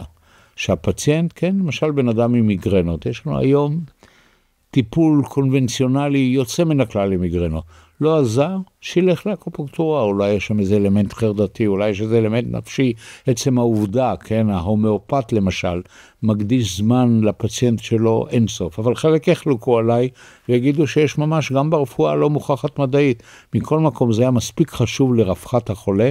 שהפציינט, כן, למשל בן אדם עם מיגרנות, יש לנו היום טיפול קונבנציונלי יוצא מן הכלל למיגרנות. לא עזר, שילך לאקופונקטורה, אולי יש שם איזה אלמנט חרדתי, אולי יש איזה אלמנט נפשי, עצם העובדה, כן, ההומאופת למשל, מקדיש זמן לפציינט שלו אין סוף, אבל חלק יחלוקו עליי, ויגידו שיש ממש גם ברפואה לא מוכחת מדעית, מכל מקום זה היה מספיק חשוב לרווחת החולה,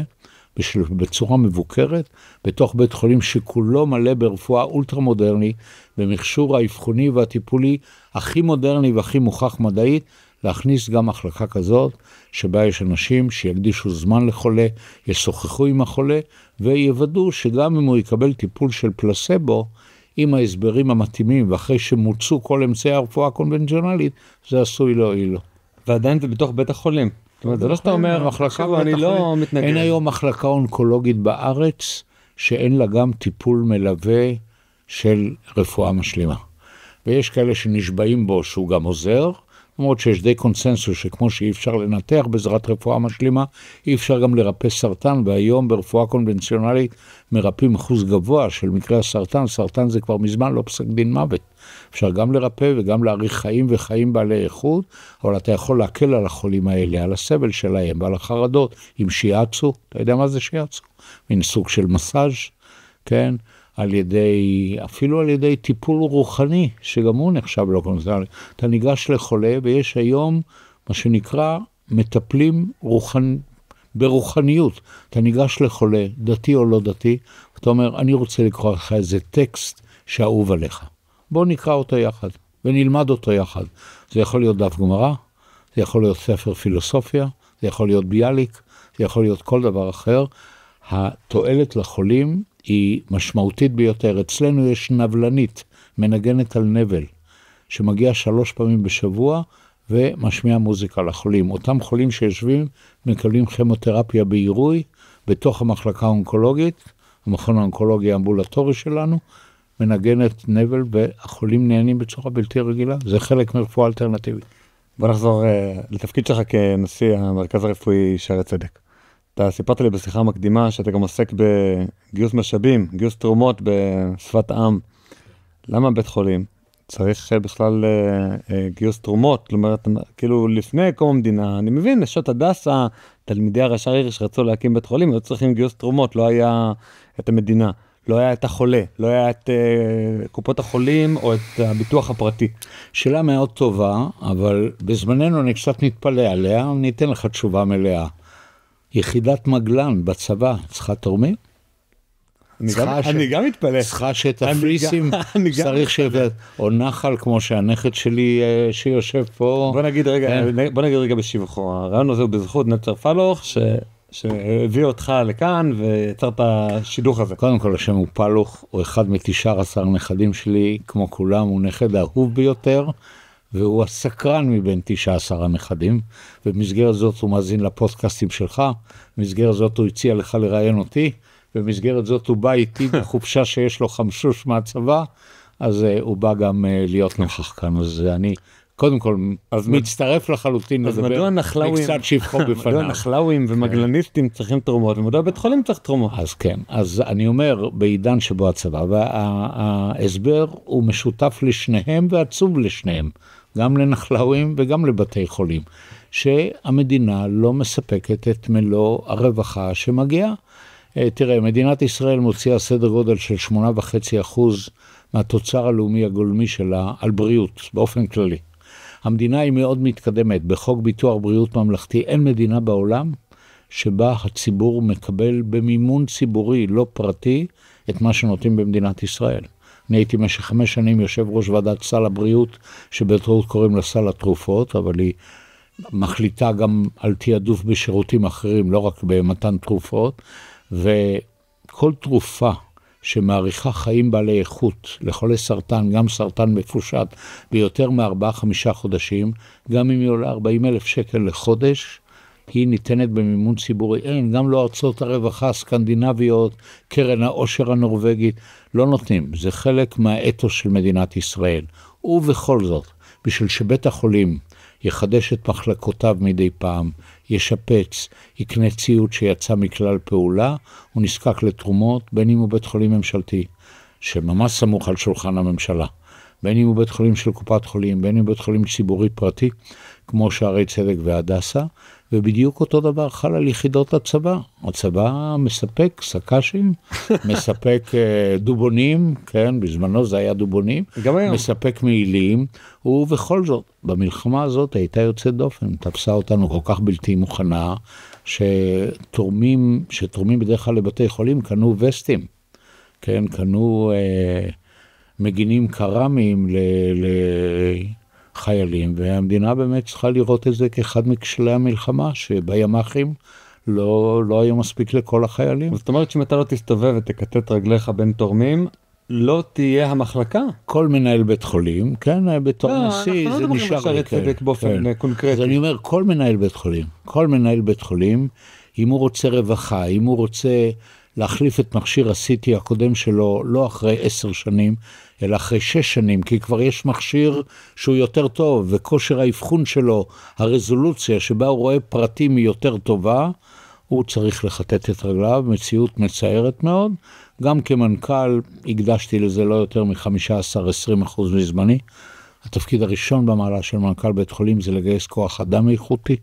בצורה מבוקרת, בתוך בית חולים שכולו מלא ברפואה אולטרה מודרנית, במכשור האבחוני והטיפולי הכי מודרני והכי מוכח מדעית, להכניס גם מחלקה כזאת, שבה יש אנשים שיקדישו זמן לחולה, ישוחחו עם החולה, ויוודאו שגם אם הוא יקבל טיפול של פלסבו, עם ההסברים המתאימים, ואחרי שמוצאו כל אמצעי הרפואה הקונבנציונלית, זה עשוי להועיל לו. ועדיין זה בתוך בית החולים. זאת אומרת, זה לא שאתה אומר, אני לא מתנגד. אין היום מחלקה אונקולוגית בארץ, שאין לה גם טיפול מלווה של רפואה משלימה. ויש כאלה שנשבעים בו שהוא גם עוזר, למרות שיש די קונסנסוס שכמו שאי אפשר לנתח בעזרת רפואה משלימה, אי אפשר גם לרפא סרטן, והיום ברפואה קונבנציונלית מרפאים אחוז גבוה של מקרי הסרטן, סרטן זה כבר מזמן לא פסק דין מוות. אפשר גם לרפא וגם להאריך חיים וחיים בעלי איכות, אבל אתה יכול להקל על החולים האלה, על הסבל שלהם ועל החרדות, עם שיאצו, אתה יודע מה זה שיאצו? מין סוג של מסאז', כן? אפילו על ידי טיפול רוחני, שגם הוא נחשב לא קונבנציונלי. אתה ניגש לחולה, ויש היום מה שנקרא מטפלים ברוחניות. אתה ניגש לחולה, דתי או לא דתי, ואתה אומר, אני רוצה לקרוא לך איזה טקסט שאהוב עליך. בוא נקרא אותו יחד. ונלמד אותו יחד. זה יכול להיות דף גמרא, זה יכול להיות ספר פילוסופיה, זה יכול להיות ביאליק, זה יכול להיות כל דבר אחר. התועלת לחולים היא משמעותית ביותר. אצלנו יש נבלנית, מנגנת על נבל, שמגיעה 3 פעמים בשבוע, ומשמיע מוזיקה לחולים. אותם חולים שיושבים, מקבלים כימותרפיה בעירוי, בתוך המחלקה האונקולוגית, המכון האונקולוגי האמבולטורי שלנו, מנגנת נבל, והחולים נהנים בצורה בלתי רגילה. זה חלק מרפואה אלטרנטיבית. בוא נחזור לתפקיד שלך כנשיא המרכז הרפואי שערי צדק. אתה סיפרת לי בשיחה המקדימה שאתה גם עוסק בגיוס משאבים, גיוס תרומות בשפת העם. למה בית חולים צריך בכלל גיוס תרומות? זאת אומרת, כאילו לפני קום המדינה, אני מבין, נשות הדסה, תלמידי הרש"ר עיר שרצו להקים בית חולים, היו צריכים גיוס תרומות, לא היה את המדינה, לא היה את החולה, לא היה את קופות החולים או את הביטוח הפרטי. שאלה מאוד טובה, אבל בזמננו אני קצת מתפלא עליה, ניתן לך תשובה מלאה. יחידת מגלן בצבא, צריכה תורמים? אני גם מתפלא. צריכה שתפריסים, צריך או נחל כמו שהנכד שלי שיושב פה. בוא נגיד רגע בשבחו. הרעיון הזה הוא בזכות נצר פלוך, שהביא אותך לכאן ויצר את השידוך הזה. קודם כל השם הוא פלוך, הוא אחד מ19 נכדים שלי, כמו כולם, הוא נכד האהוב ביותר, והוא הסקרן מבין 19 הנכדים, ובמסגרת זאת הוא מאזין לפודקאסטים שלך, במסגרת זאת הוא הציע לך לראיין אותי, במסגרת זאת הוא בא איתי בחופשה שיש לו חמשוש מהצבא, אז הוא בא גם להיות נוכח כאן, אז אני קודם כל מצטרף לחלוטין לדבר, קצת שבחו בפניו. מדוע נחלאווים ומגלניסטים צריכים תרומות, ומדוע בית חולים צריך תרומות? אז כן, אז אני אומר, בעידן שבו הצבא, וההסבר הוא משותף לשניהם ועצוב לשניהם, גם לנחלאווים וגם לבתי חולים, שהמדינה לא מספקת את מלוא הרווחה שמגיעה. תראה, מדינת ישראל מוציאה סדר גודל של 8.5% מהתוצר הלאומי הגולמי שלה על בריאות, באופן כללי. המדינה היא מאוד מתקדמת, בחוק ביטוח בריאות ממלכתי, אין מדינה בעולם שבה הציבור מקבל במימון ציבורי, לא פרטי, את מה שנותנים במדינת ישראל. אני הייתי במשך 5 שנים יושב ראש ועדת סל הבריאות, שבטעות קוראים לה סל התרופות, אבל היא מחליטה גם על תיעדוף בשירותים אחרים, לא רק במתן תרופות, וכל תרופה שמעריכה חיים בעלי איכות לחולי סרטן, גם סרטן מפושט, ביותר מ4-5 חודשים, גם אם היא עולה 40,000 שקל לחודש, היא ניתנת במימון ציבורי. אין, גם לא ארצות הרווחה הסקנדינביות, קרן העושר הנורווגית, לא נותנים. זה חלק מהאתוס של מדינת ישראל. ובכל זאת, בשביל שבית החולים יחדש את מחלקותיו מדי פעם, ישפץ, יקנה ציוד שיצא מכלל פעולה, הוא נזקק לתרומות, בין אם הוא בית חולים ממשלתי, שממש סמוך על שולחן הממשלה, בין אם הוא בית חולים של קופת חולים, בין אם הוא בית חולים ציבורי פרטי, כמו שערי צדק והדסה, ובדיוק אותו דבר חל על יחידות הצבא. הצבא מספק סקשים, מספק דובונים, כן, בזמנו זה היה דובונים, מספק מעילים, ובכל זאת, במלחמה הזאת הייתה יוצאת דופן, תפסה אותנו כל כך בלתי מוכנה, שתורמים בדרך כלל לבתי חולים קנו וסטים, כן, קנו מגינים קרמיים חיילים, והמדינה באמת צריכה לראות את זה כאחד מכשלי המלחמה, שבימ"חים לא היו מספיק לכל החיילים. זאת אומרת שאם אתה לא תסתובב ותקטט רגליך בין תורמים, לא תהיה המחלקה? כל מנהל בית חולים, כן, בתור נשיא, זה נשאר. אנחנו לא צדק באופן קונקרטי. אז אני אומר, כל מנהל בית חולים, אם הוא רוצה רווחה, אם הוא רוצה להחליף את מכשיר ה-CT הקודם שלו, לא אחרי 10 שנים, אלא אחרי 6 שנים, כי כבר יש מכשיר שהוא יותר טוב, וכושר האבחון שלו, הרזולוציה שבה הוא רואה פרטים היא יותר טובה, הוא צריך לחטט את רגליו, מציאות מצערת מאוד. גם כמנכ"ל הקדשתי לזה לא יותר מ-15-20% מזמני. התפקיד הראשון במעלה של מנכ"ל בית חולים זה לגייס כוח אדם איכותי,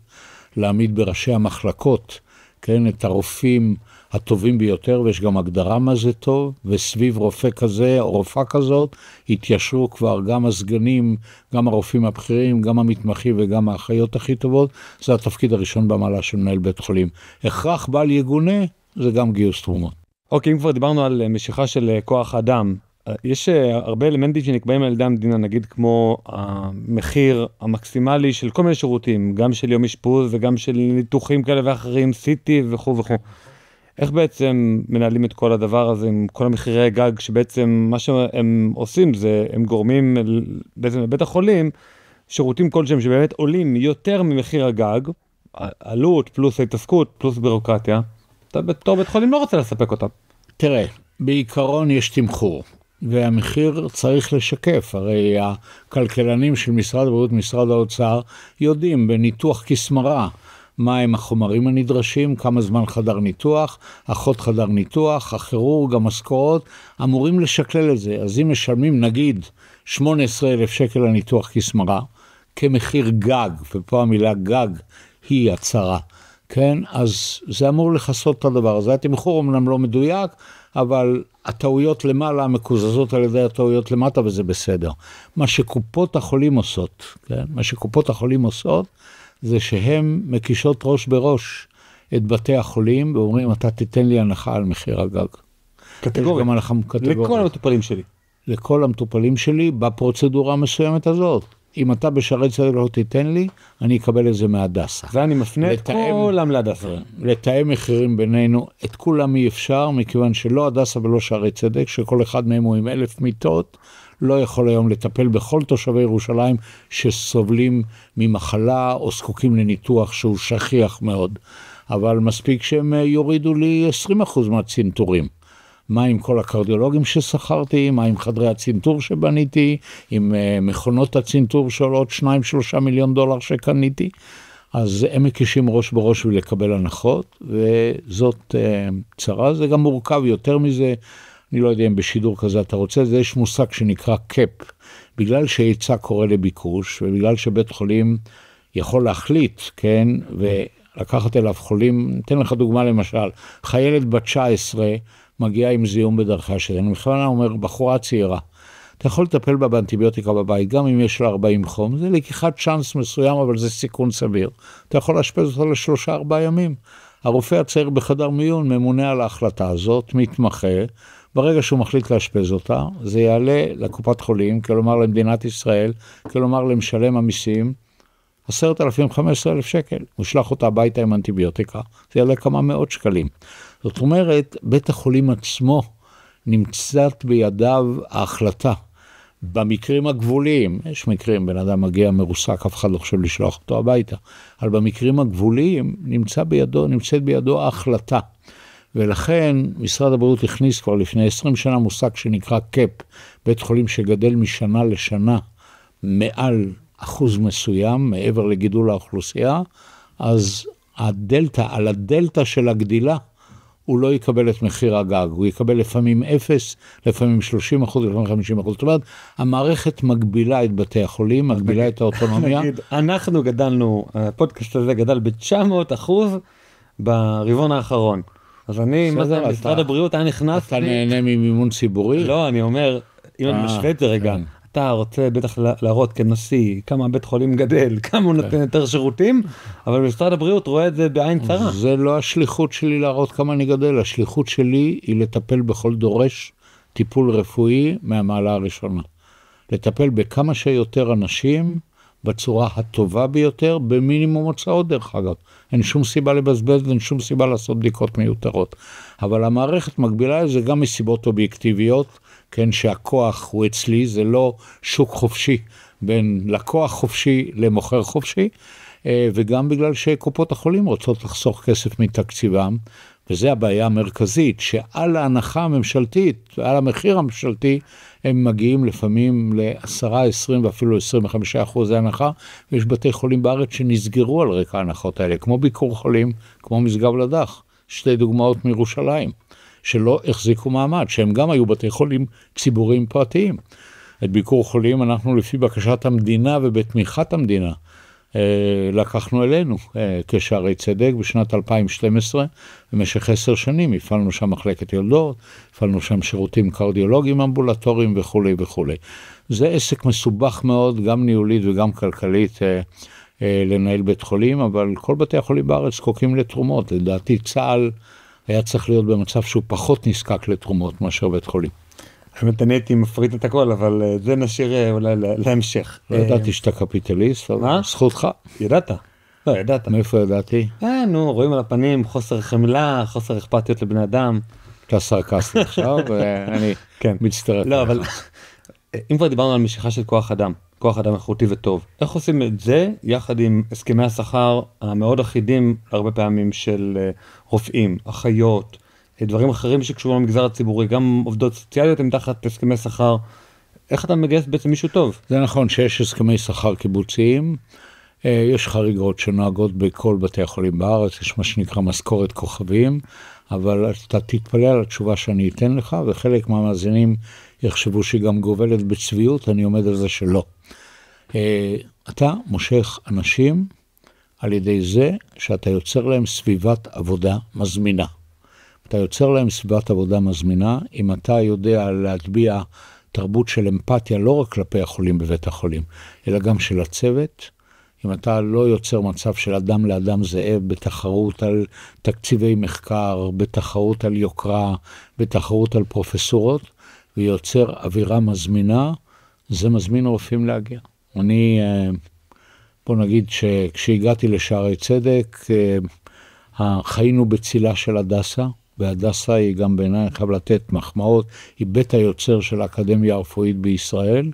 להעמיד בראשי המחלקות, כן, את הרופאים הטובים ביותר, ויש גם הגדרה מה זה טוב, וסביב רופא כזה או רופאה כזאת, התיישרו כבר גם הסגנים, גם הרופאים הבכירים, גם המתמחים וגם האחיות הכי טובות. זה התפקיד הראשון במעלה של מנהל בית חולים. הכרח בל יגונה, זה גם גיוס תרומות. אוקיי, אם כבר דיברנו על משיכה של כוח אדם, יש הרבה אלמנטים שנקבעים על ידי המדינה, נגיד כמו המחיר המקסימלי של כל מיני שירותים, גם של יום אשפוז וגם של ניתוחים כאלה ואחרים, סיטי וכו' וכו'. איך בעצם מנהלים את כל הדבר הזה עם כל המחירי גג, שבעצם מה שהם עושים זה, הם גורמים בעצם לבית החולים, שירותים כלשהם שבאמת עולים יותר ממחיר הגג, עלות פלוס ההתעסקות פלוס בירוקרטיה, אתה בתור בית חולים לא רוצה לספק אותם. תראה, בעיקרון יש תמחור, והמחיר צריך לשקף, הרי הכלכלנים של משרד הבריאות, משרד האוצר, יודעים בניתוח כסמרה, מה הם החומרים הנדרשים, כמה זמן חדר ניתוח, אחות חדר ניתוח, הכירורג, המשכורות, אמורים לשקלל את זה. אז אם משלמים נגיד 18,000 שקל לניתוח כסמרה, כמחיר גג, ופה המילה גג היא הצרה, כן? אז זה אמור לחסות את הדבר הזה. התמחור אמנם לא מדויק, אבל הטעויות למעלה מקוזזות על ידי הטעויות למטה, וזה בסדר. מה שקופות החולים עושות, כן? מה שקופות החולים עושות, זה שהן מקישות ראש בראש את בתי החולים, ואומרים, אתה תיתן לי הנחה על מחיר הגג. קטגוריה. לכל המטופלים שלי. לכל המטופלים שלי, בפרוצדורה המסוימת הזאת. אם אתה בשערי צדק לא תיתן לי, אני אקבל את זה מהדסה. ואני מפנה את כולם להדסה. לתאם מחירים בינינו, את כולם אי אפשר, מכיוון שלא הדסה ולא שערי צדק, שכל אחד מהם הוא עם 1,000 מיטות, לא יכול היום לטפל בכל תושבי ירושלים שסובלים ממחלה או זקוקים לניתוח שהוא שכיח מאוד. אבל מספיק שהם יורידו לי 20% מהצנתורים. מה עם כל הקרדיולוגים ששכרתי, מה עם חדרי הצנתור שבניתי, עם מכונות הצנתור שעולות 2-3 מיליון דולר שקניתי. אז הם מקישים ראש בראש ולקבל הנחות, וזאת צרה. זה גם מורכב יותר מזה. אני לא יודע אם בשידור כזה אתה רוצה, זה יש מושג שנקרא קאפ, בגלל שהיצע קורא לביקוש, ובגלל שבית חולים יכול להחליט, כן, ולקחת אליו חולים, ניתן לך דוגמה למשל, חיילת בת 19 מגיעה עם זיהום בדרכי השתן, בכלל אומר, בחורה צעירה, אתה יכול לטפל בה באנטיביוטיקה בבית, גם אם יש לה 40 חום, זה לקיחת צ'אנס מסוים, אבל זה סיכון סביר, אתה יכול להשפז אותה ל3-4 ימים, הרופא הצעיר בחדר מיון ממונה על ההחלטה הזאת, מתמחה, ברגע שהוא מחליט להשפז אותה, זה יעלה לקופת חולים, כלומר למדינת ישראל, כלומר למשלם המיסים, 10,000-15,000 שקל. הוא שלח אותה הביתה עם אנטיביוטיקה, זה יעלה כמה מאות שקלים. זאת אומרת, בית החולים עצמו נמצאת בידיו ההחלטה. במקרים הגבוליים, יש מקרים, בן אדם מגיע מרוסק, אף אחד לא חושב לשלוח אותו הביתה, אבל במקרים הגבוליים נמצאת בידו ההחלטה. ולכן משרד הבריאות הכניס כבר לפני 20 שנה מושג שנקרא קאפ, בית חולים שגדל משנה לשנה מעל אחוז מסוים, מעבר לגידול האוכלוסייה, אז על הדלטה של הגדילה, הוא לא יקבל את מחיר הגג, הוא יקבל לפעמים 0, לפעמים 30%, לפעמים 50%. זאת אומרת, המערכת מגבילה את בתי החולים, מגבילה את האוטונומיה. אנחנו גדלנו, הפודקאסט הזה גדל ב-900% ברבעון האחרון. אז אני, מה זה, משרד הבריאות היה נכנס... אתה נהנה ממימון ציבורי? לא, אני אומר, אם אני משווה את זה רגע, אתה רוצה בטח להראות כנשיא, כמה בית חולים גדל, כמה הוא נותן יותר שירותים, אבל משרד הבריאות רואה את זה בעין צרה. זה לא השליחות שלי להראות כמה אני גדל, השליחות שלי היא לטפל בכל דורש טיפול רפואי מהמעלה הראשונה. לטפל בכמה שיותר אנשים בצורה הטובה ביותר, במינימום הוצאות דרך אגב. אין שום סיבה לבזבז, אין שום סיבה לעשות בדיקות מיותרות. אבל המערכת מגבילה את זה גם מסיבות אובייקטיביות, כן, שהכוח הוא אצלי, זה לא שוק חופשי בין לקוח חופשי למוכר חופשי, וגם בגלל שקופות החולים רוצות לחסוך כסף מתקציבם, וזה הבעיה המרכזית, שעל ההנחה הממשלתית, על המחיר הממשלתי, הם מגיעים לפעמים ל10, 20 ואפילו 25% הנחה, ויש בתי חולים בארץ שנסגרו על רקע ההנחות האלה, כמו ביקור חולים, כמו משגב לדך, 2 דוגמאות מירושלים, שלא החזיקו מעמד, שהם גם היו בתי חולים ציבוריים פרטיים. את ביקור חולים אנחנו לפי בקשת המדינה ובתמיכת המדינה, לקחנו אלינו כשערי צדק בשנת 2012, במשך 10 שנים הפעלנו שם מחלקת יולדות, הפעלנו שם שירותים קרדיולוגיים אמבולטוריים וכו' וכו'. זה עסק מסובך מאוד, גם ניהולית וגם כלכלית לנהל בית חולים, אבל כל בתי החולים בארץ זקוקים לתרומות. לדעתי צה"ל היה צריך להיות במצב שהוא פחות נזקק לתרומות מאשר בית חולים. האמת, אני הייתי מפריט את הכל, אבל זה נשאיר אולי להמשך. לא ידעתי שאתה קפיטליסט, אבל זכותך. ידעת? לא, ידעת. מאיפה ידעתי? נו, רואים על הפנים חוסר חמלה, חוסר אכפתיות לבני אדם. אתה סרקסטי עכשיו, ואני מצטרף. לא, אבל אם כבר דיברנו על משיכה של כוח אדם, כוח אדם איכותי וטוב, איך עושים את זה יחד עם הסכמי השכר המאוד אחידים הרבה פעמים של רופאים, אחיות, דברים אחרים שקשורים למגזר הציבורי, גם עובדות סוציאליות הם תחת הסכמי שכר, איך אתה מגייס בעצם מישהו טוב? זה נכון שיש הסכמי שכר קיבוציים, יש חריגות שנוהגות בכל בתי החולים בארץ, יש מה שנקרא משכורת כוכבים, אבל אתה תתפלא על התשובה שאני אתן לך, וחלק מהמאזינים יחשבו שהיא גם גובלת בצביעות, אני עומד על זה שלא. אתה מושך אנשים על ידי זה שאתה יוצר להם סביבת עבודה מזמינה. אתה יוצר להם סביבת עבודה מזמינה, אם אתה יודע להטביע תרבות של אמפתיה לא רק כלפי החולים בבית החולים, אלא גם של הצוות, אם אתה לא יוצר מצב של אדם לאדם זאב בתחרות על תקציבי מחקר, בתחרות על יוקרה, בתחרות על פרופסורות, ויוצר אווירה מזמינה, זה מזמין רופאים להגיע. בוא נגיד שכשהגעתי לשערי צדק, חיינו בצילה של הדסה, והדסה היא גם בעיניי, חייב לתת מחמאות, היא בית היוצר של האקדמיה הרפואית בישראל,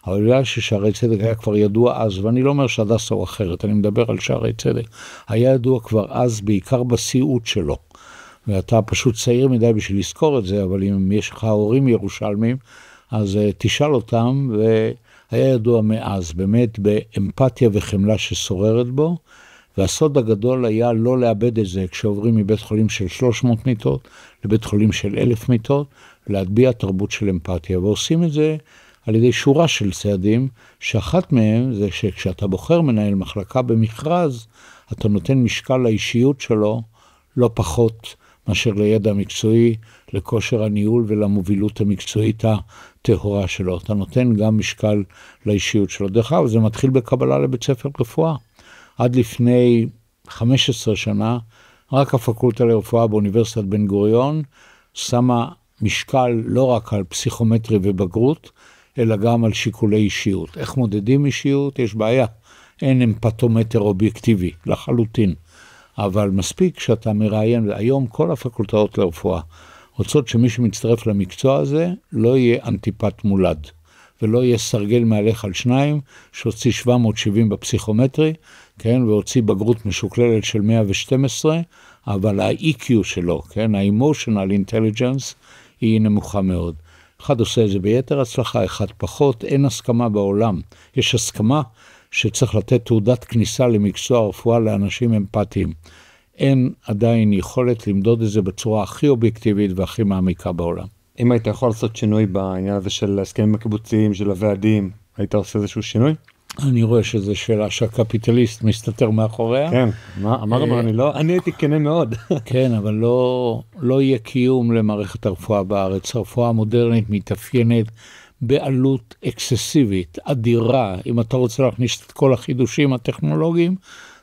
אבל בגלל ששערי צדק היה כבר ידוע אז, ואני לא אומר שהדסה הוא אחרת, אני מדבר על שערי צדק, היה ידוע כבר אז בעיקר בסיעות שלו, ואתה פשוט צעיר מדי בשביל לזכור את זה, אבל אם יש לך הורים ירושלמים, אז תשאל אותם, והיה ידוע מאז, באמת באמפתיה וחמלה ששוררת בו, והסוד הגדול היה לא לאבד את זה, כשעוברים מבית חולים של 300 מיטות, לבית חולים של 1,000 מיטות, להטביע תרבות של אמפתיה, ועושים את זה על ידי שורה של צעדים, שאחת מהם זה שכשאתה בוחר מנהל מחלקה במכרז, אתה נותן משקל לאישיות שלו, לא פחות מאשר לידע המקצועי, לכושר הניהול ולמובילות המקצועית הטהורה שלו. אתה נותן גם משקל לאישיות שלו. דרך אגב, זה מתחיל בקבלה לבית ספר רפואה. עד לפני 15 שנה, רק הפקולטה לרפואה באוניברסיטת בן גוריון, שמה משקל לא רק על פסיכומטרי ובגרות, אלא גם על שיקולי אישיות. איך מודדים אישיות? יש בעיה. אין אמפתומטר אובייקטיבי, לחלוטין. אבל מספיק שאתה מראיין, היום כל הפקולטאות לרפואה רוצות שמי שמצטרף למקצוע הזה לא יהיה אנטיפט מולד, ולא יהיה סרגל מהלך על שניים, שהוציא 770 בפסיכומטרי, כן, והוציא בגרות משוקללת של 112, אבל ה-EQ שלו, כן, ה-Emotional Intelligence, היא נמוכה מאוד. אחד עושה את זה ביתר הצלחה, אחד פחות, אין הסכמה בעולם. יש הסכמה שצריך לתת תעודת כניסה למקצוע הרפואה לאנשים אמפתיים. אין עדיין יכולת למדוד את זה בצורה הכי אובייקטיבית והכי מעמיקה בעולם. אם היית יכול לעשות שינוי בעניין הזה של ההסכמים הקיבוציים, של הוועדים, היית עושה איזשהו שינוי? אני רואה שזו שאלה שהקפיטליסט מסתתר מאחוריה. כן, אמרנו, אני הייתי כנה מאוד. כן, אבל לא יהיה קיום למערכת הרפואה בארץ. הרפואה המודרנית מתאפיינת בעלות אקססיבית, אדירה. אם אתה רוצה להכניס את כל החידושים הטכנולוגיים,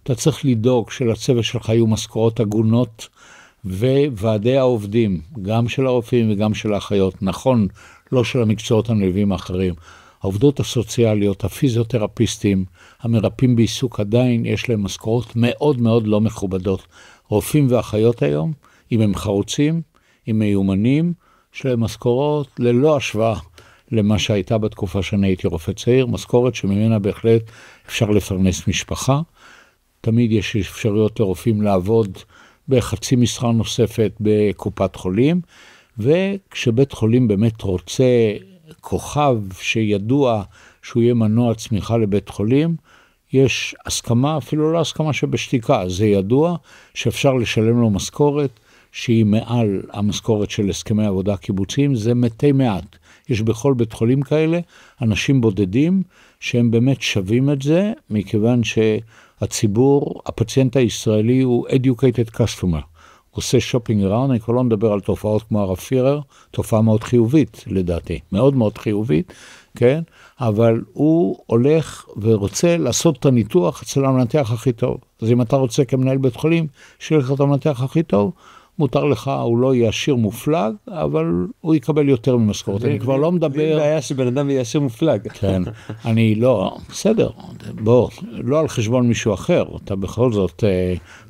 אתה צריך לדאוג שלצוות שלך יהיו משכורות הגונות, וועדי העובדים, גם של הרופאים וגם של האחיות, נכון, לא של המקצועות הנלווים האחרים. העובדות הסוציאליות, הפיזיותרפיסטים, המרפאים בעיסוק עדיין, יש להם משכורות מאוד מאוד לא מכובדות. רופאים ואחיות היום, אם הם חרוצים, אם מיומנים, יש להם משכורות ללא השוואה למה שהייתה בתקופה שאני הייתי רופא צעיר, משכורת שממנה בהחלט אפשר לפרנס משפחה. תמיד יש אפשרויות לרופאים לעבוד בחצי משרה נוספת בקופת חולים, וכשבית חולים באמת רוצה כוכב שידוע שהוא יהיה מנוע צמיחה לבית חולים, יש הסכמה, אפילו לא הסכמה שבשתיקה, זה ידוע שאפשר לשלם לו משכורת שהיא מעל המשכורת של הסכמי עבודה קיבוציים, זה מתי מעט. יש בכל בית חולים כאלה אנשים בודדים שהם באמת שווים את זה, מכיוון שהציבור, הפציינט הישראלי הוא educated customer. עושה שופינג אראונד, אני כבר לא מדבר על תופעות כמו הרב פירר, תופעה מאוד חיובית לדעתי, מאוד מאוד חיובית, כן? אבל הוא הולך ורוצה לעשות את הניתוח אצל המנתח הכי טוב. אז אם אתה רוצה כמנהל בית חולים, שיהיה לך את המנתח הכי טוב, מותר לך, הוא לא יהיה עשיר מופלג, אבל הוא יקבל יותר ממשכורת. אני כבר לא מדבר... זה בעיה שבן אדם יהיה עשיר מופלג. כן, אני לא, בסדר, בוא, לא על חשבון מישהו אחר, אתה בכל זאת,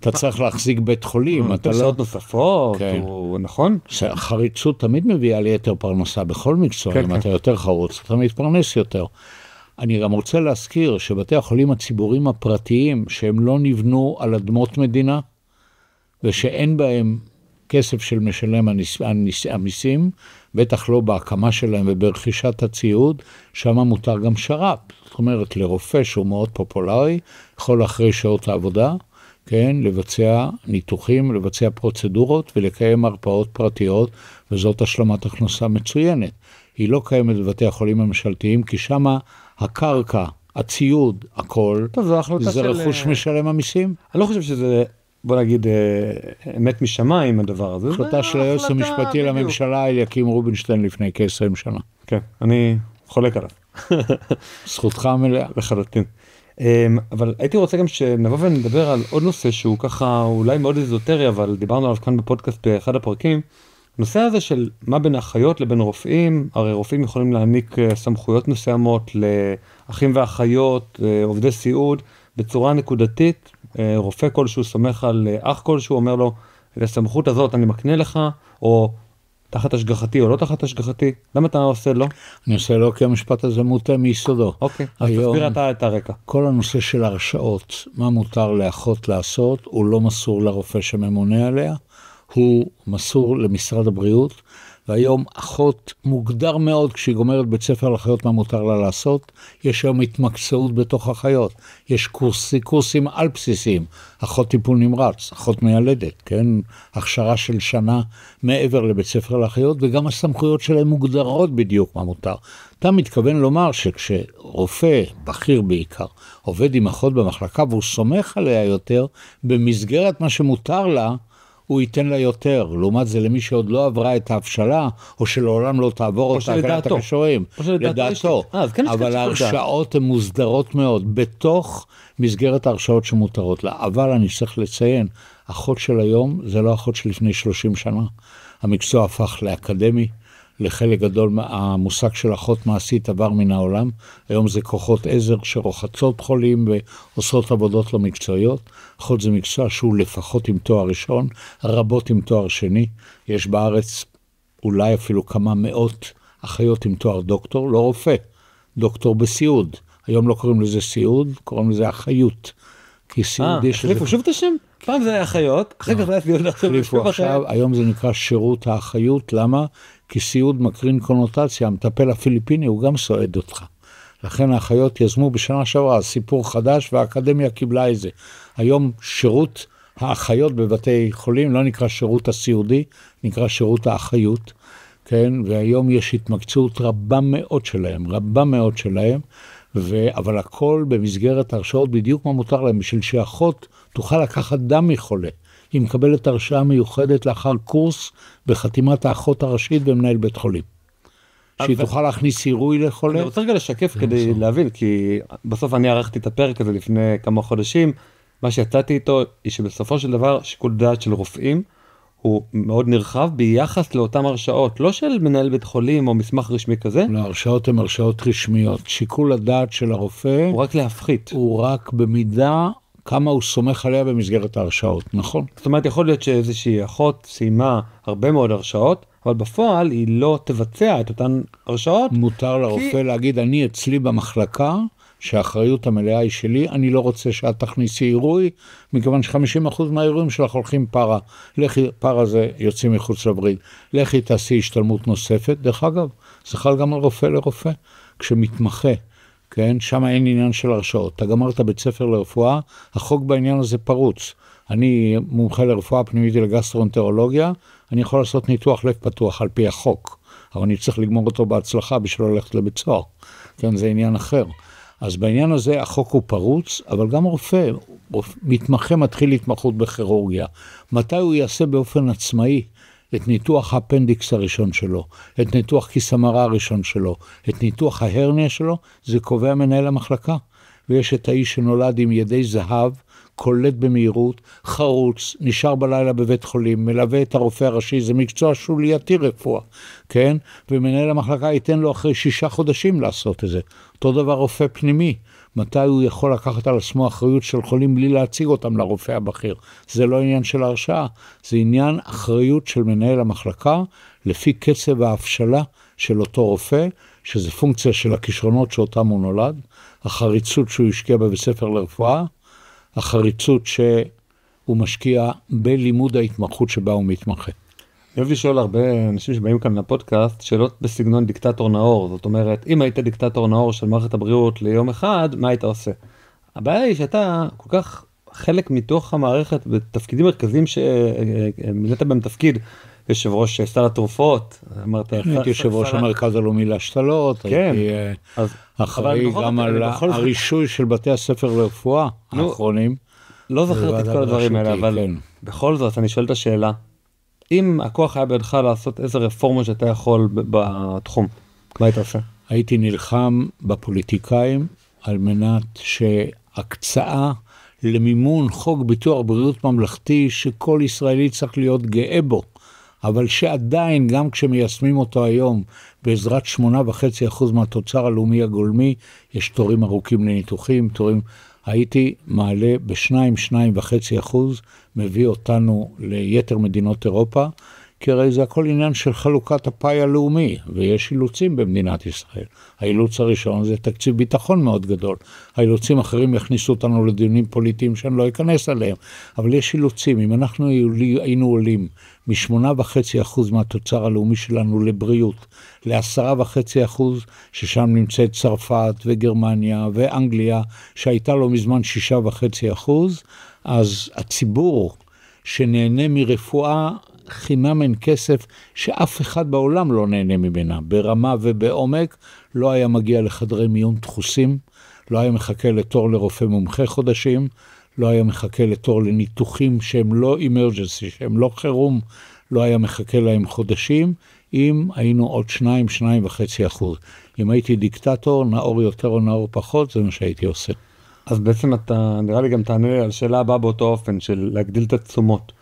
אתה צריך להחזיק בית חולים, אתה לא... שעות נוספות, הוא נכון? חריצות תמיד מביאה לי יותר פרנסה בכל מקצוע, אם אתה יותר חרוץ, אתה מתפרנס יותר. אני גם רוצה להזכיר שבתי החולים הציבוריים הפרטיים, שהם לא נבנו על אדמות מדינה, ושאין בהם כסף של משלם המיסים, בטח לא בהקמה שלהם וברכישת הציוד, שם מותר גם שר"פ. זאת אומרת, לרופא שהוא מאוד פופולרי, יכול אחרי שעות העבודה, כן, לבצע ניתוחים, לבצע פרוצדורות ולקיים הרפאות פרטיות, וזאת השלמת הכנסה מצוינת. היא לא קיימת בבתי החולים הממשלתיים, כי שם הקרקע, הציוד, הכל, זה רכוש משלם המיסים. אני לא חושב שזה... בוא נגיד, אמת משמיים הדבר הזה. החלטה של היועץ המשפטי לממשלה, אליקים רובינשטיין לפני כ-20 שנה. כן, אני חולק עליו. זכותך המלאה. לחלוטין. אבל הייתי רוצה גם שנבוא ונדבר על עוד נושא שהוא ככה אולי מאוד איזוטרי, אבל דיברנו עליו כאן בפודקאסט באחד הפרקים. הנושא הזה של מה בין אחיות לבין רופאים, הרי רופאים יכולים להעניק סמכויות מסוימות לאחים ואחיות, עובדי סיעוד, בצורה נקודתית. רופא כלשהו סומך על אח כלשהו, אומר לו, לסמכות הזאת אני מקנה לך, או תחת השגחתי או לא תחת השגחתי. למה אתה עושה לא? אני עושה לא כי המשפט הזה מוטה מיסודו. אוקיי, אז תסביר אתה את הרקע. כל הנושא של הרשאות, מה מותר לאחות לעשות, הוא לא מסור לרופא שממונה עליה, הוא מסור למשרד הבריאות, והיום אחות מוגדר מאוד, כשהיא גומרת בית ספר לאחיות מה מותר לה לעשות, יש היום התמקצעות בתוך אחיות, יש קורסים על בסיסיים, אחות טיפול נמרץ, אחות מיילדת, כן? הכשרה של שנה מעבר לבית ספר לאחיות, וגם הסמכויות שלהם מוגדרות בדיוק מה מותר. אתה מתכוון לומר שכשרופא, בכיר בעיקר, עובד עם אחות במחלקה והוא סומך עליה יותר, במסגרת מה שמותר לה, הוא ייתן לה יותר, לעומת זה למי שעוד לא עברה את ההבשלה, או שלעולם לא תעבור אותה הגעת הקשורים, לדעתו, אבל ההרשאות הן מוסדרות מאוד, בתוך מסגרת ההרשאות שמותרות לה, אבל אני צריך לציין, אחות של היום זה לא אחות של לפני 30 שנה, המקצוע הפך לאקדמי, לחלק גדול המושג של אחות מעשית עבר מן העולם, היום זה כוחות עזר שרוחצות חולים ועושות עבודות לא מקצועיות, אחות זה מקצוע שהוא לפחות עם תואר ראשון, רבות עם תואר שני, יש בארץ אולי אפילו כמה מאות אחיות עם תואר דוקטור, לא רופא, דוקטור בסיעוד, היום לא קוראים לזה סיעוד, קוראים לזה אחיות, כי סיעוד יש... החליפו שוב את השם? פעם זה היה אחיות, אחר כך זה היה סיעוד, עכשיו, היום זה נקרא שירות האחיות, למה? כי סיעוד מקרין קונוטציה, המטפל הפיליפיני הוא גם סועד אותך. לכן האחיות יזמו בשנה שעברה סיפור חדש והאקדמיה קיבלה את זה. היום שירות האחיות בבתי חולים לא נקרא שירות הסיעודי, נקרא שירות האחיות, כן? והיום יש התמקצעות רבה מאוד שלהם, אבל הכל במסגרת הרשאות בדיוק מה מותר להם, בשביל שאחות תוכל לקחת דם מחולה. היא מקבלת הרשאה מיוחדת לאחר קורס בחתימת האחות הראשית במנהל בית חולים. שהיא תוכל להכניס עירוי לחולה. אני רוצה רגע לשקף כדי להבין, כי בסוף אני ערכתי את הפרק הזה לפני כמה חודשים, מה שיצאתי איתו היא שבסופו של דבר שיקול דעת של רופאים הוא מאוד נרחב ביחס לאותם הרשאות, לא של מנהל בית חולים או מסמך רשמי כזה. לא, הרשאות הן הרשאות רשמיות. שיקול הדעת של הרופא הוא רק להפחית. הוא רק במידה כמה הוא סומך עליה במסגרת ההרשאות, נכון? זאת אומרת, יכול להיות שאיזושהי אחות סיימה הרבה מאוד הרשאות, אבל בפועל היא לא תבצע את אותן הרשאות. מותר לרופא להגיד, אני אצלי במחלקה, שהאחריות המלאה היא שלי, אני לא רוצה שאת תכניסי עירוי, מכיוון ש50% מהעירויים שלך הולכים פרה. פרה זה יוצאים מחוץ לברית. לכי תעשי השתלמות נוספת. דרך אגב, זה חל גם על רופא לרופא. כשמתמחה, כן, שם אין עניין של הרשאות. אתה גמרת בית ספר לרפואה, החוק בעניין הזה פרוץ. אני מומחה לרפואה פנימית לגסטרואנטרולוגיה, אני יכול לעשות ניתוח לב פתוח על פי החוק, אבל אני צריך לגמור אותו בהצלחה בשביל ללכת לבית סוהר. כן, זה עניין אחר. אז בעניין הזה החוק הוא פרוץ, אבל גם רופא, מתמחה מתחיל להתמחות בכירורגיה. מתי הוא יעשה באופן עצמאי את ניתוח האפנדיקס הראשון שלו, את ניתוח כיס המרה הראשון שלו, את ניתוח ההרניה שלו, זה קובע מנהל המחלקה. ויש את האיש שנולד עם ידי זהב, קולט במהירות, חרוץ, נשאר בלילה בבית חולים, מלווה את הרופא הראשי, זה מקצוע שולייתי רפואה, כן? ומנהל המחלקה ייתן לו אחרי 6 חודשים לעשות את זה. אותו דבר רופא פנימי, מתי הוא יכול לקחת על עצמו אחריות של חולים בלי להציג אותם לרופא הבכיר. זה לא עניין של הרשאה, זה עניין אחריות של מנהל המחלקה, לפי קצב ההפשלה של אותו רופא, שזה פונקציה של הכישרונות שאותם הוא נולד, החריצות שהוא השקיע בבית ספר לרפואה, החריצות שהוא משקיע בלימוד ההתמחות שבה הוא מתמחה. אני אוהב לשאול הרבה אנשים שבאים כאן לפודקאסט, שאלות בסגנון דיקטטור נאור. זאת אומרת, אם היית דיקטטור נאור של מערכת הבריאות ליום אחד, מה היית עושה? הבעיה היא שאתה כל כך חלק מתוך המערכת בתפקידים מרכזיים שמילאת בהם תפקיד, יושב ראש סל התרופות, אמרת... הייתי יושב ראש המרכז הלאומי להשתלות, הייתי אחראי גם על הרישוי של בתי הספר לרפואה האחרונים. לא זוכרת את כל הדברים האלה, אבל בכל זאת אני שואל את השאלה, אם הכוח היה בידך לעשות איזה רפורמה שאתה יכול בתחום, מה היית עושה? הייתי נלחם בפוליטיקאים על מנת שהקצאה למימון חוק ביטוח בריאות ממלכתי שכל ישראלי צריך להיות גאה בו, אבל שעדיין גם כשמיישמים אותו היום בעזרת 8.5% מהתוצר הלאומי הגולמי, יש תורים ארוכים לניתוחים, הייתי מעלה ב2.5%, מביא אותנו ליתר מדינות אירופה, כי הרי זה הכל עניין של חלוקת הפאי הלאומי, ויש אילוצים במדינת ישראל. האילוץ הראשון זה תקציב ביטחון מאוד גדול. האילוצים אחרים יכניסו אותנו לדיונים פוליטיים שאני לא אכנס עליהם, אבל יש אילוצים. אם אנחנו היינו עולים מ8.5% מהתוצר הלאומי שלנו לבריאות, ל10.5%, ששם נמצאת צרפת וגרמניה ואנגליה, שהייתה לו מזמן 6.5%, אז הציבור שנהנה מרפואה חינם אין כסף, שאף אחד בעולם לא נהנה ממנה, ברמה ובעומק, לא היה מגיע לחדרי מיון דחוסים, לא היה מחכה לתור לרופא מומחה חודשים, לא היה מחכה לתור לניתוחים שהם לא אמרג'נסי, שהם לא חירום, לא היה מחכה להם חודשים, אם היינו עוד 2.5%. אם הייתי דיקטטור, נאור יותר או נאור פחות, זה מה שהייתי עושה. אז בעצם אתה, נראה לי גם תענה על שאלה הבאה באותו אופן, של להגדיל את התשומות.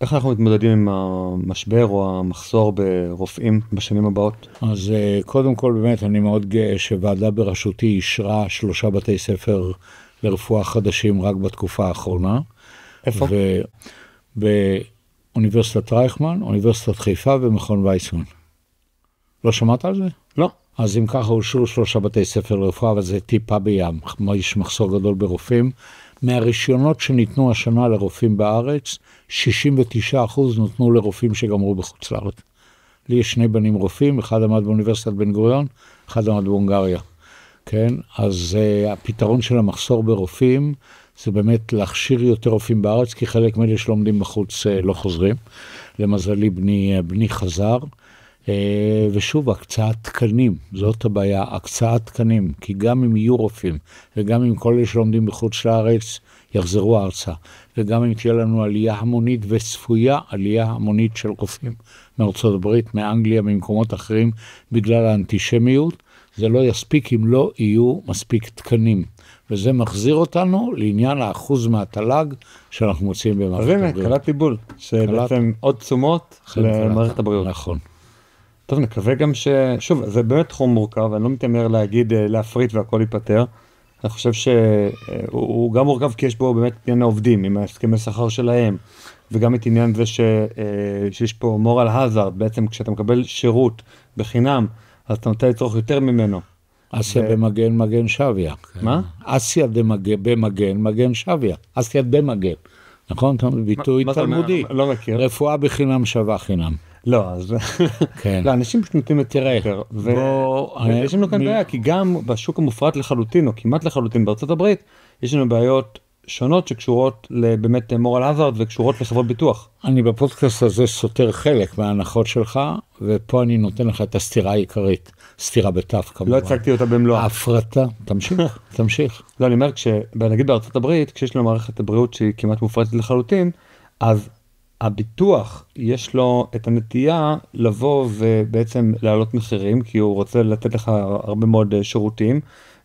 איך אנחנו מתמודדים עם המשבר או המחסור ברופאים בשנים הבאות? אז קודם כל באמת אני מאוד גאה שוועדה בראשותי אישרה 3 בתי ספר לרפואה חדשים רק בתקופה האחרונה. איפה? באוניברסיטת רייכמן, אוניברסיטת חיפה ומכון ויצמן. לא שמעת על זה? לא. אז אם ככה אושרו 3 בתי ספר לרפואה, אבל זה טיפה בים. יש מחסור גדול ברופאים. מהרישיונות שניתנו השנה לרופאים בארץ, 69% נותנו לרופאים שגמרו בחוץ לארץ. לי יש 2 בנים רופאים, אחד עמד באוניברסיטת בן גוריון, אחד עמד בהונגריה. כן? אז הפתרון של המחסור ברופאים, זה באמת להכשיר יותר רופאים בארץ, כי חלק מאלה שלומדים בחוץ לא חוזרים. למזלי בני חזר, ושוב, הקצאת תקנים, זאת הבעיה, הקצאת תקנים, כי גם אם יהיו רופאים, וגם אם כל אלה שלומדים בחוץ לארץ יחזרו ארצה, וגם אם תהיה לנו עלייה המונית וצפויה עלייה המונית של רופאים מארצות הברית, מאנגליה, ממקומות אחרים, בגלל האנטישמיות, זה לא יספיק אם לא יהיו מספיק תקנים. וזה מחזיר אותנו לעניין האחוז מהתל"ג שאנחנו מוצאים במערכת הבריאות. אז הנה, קלט בול, שבעצם עוד תשומות למערכת הבריאות. נכון. טוב, נקווה גם שוב, זה באמת תחום מורכב, אני לא מתיימר להגיד להפריט והכל ייפטר. אני חושב שהוא גם מורכב כי יש בו באמת עניין העובדים, עם ההסכמי שכר שלהם, וגם את עניין זה שיש פה moral hazard, בעצם כשאתה מקבל שירות בחינם, אז אתה נוטה לצרוך יותר ממנו. אסיה במגן, מגן שוויה. מה? אסיה במגן, מגן שוויה. אסיה במגן. נכון? ביטוי תלמודי. לא מכיר. רפואה בחינם שווה חינם. לא, אז... כן. לא, אנשים פשוט נותנים יותר. ויש לנו כאן בעיה, כי גם בשוק המופרט לחלוטין, או כמעט לחלוטין בארצות הברית, יש לנו בעיות שונות שקשורות באמת moral hazard וקשורות לחברות ביטוח. אני בפודקאסט הזה סותר חלק מההנחות שלך, ופה אני נותן לך את הסתירה העיקרית. סתירה בתף כמובן. לא הצגתי אותה במלואה. ההפרטה, תמשיך. לא, אני אומר, נגיד בארצות הברית, כשיש לנו מערכת הבריאות שהיא כמעט מופרטת לחלוטין, אז הביטוח יש לו את הנטייה לבוא ובעצם להעלות מחירים, כי הוא רוצה לתת לך הרבה מאוד שירותים,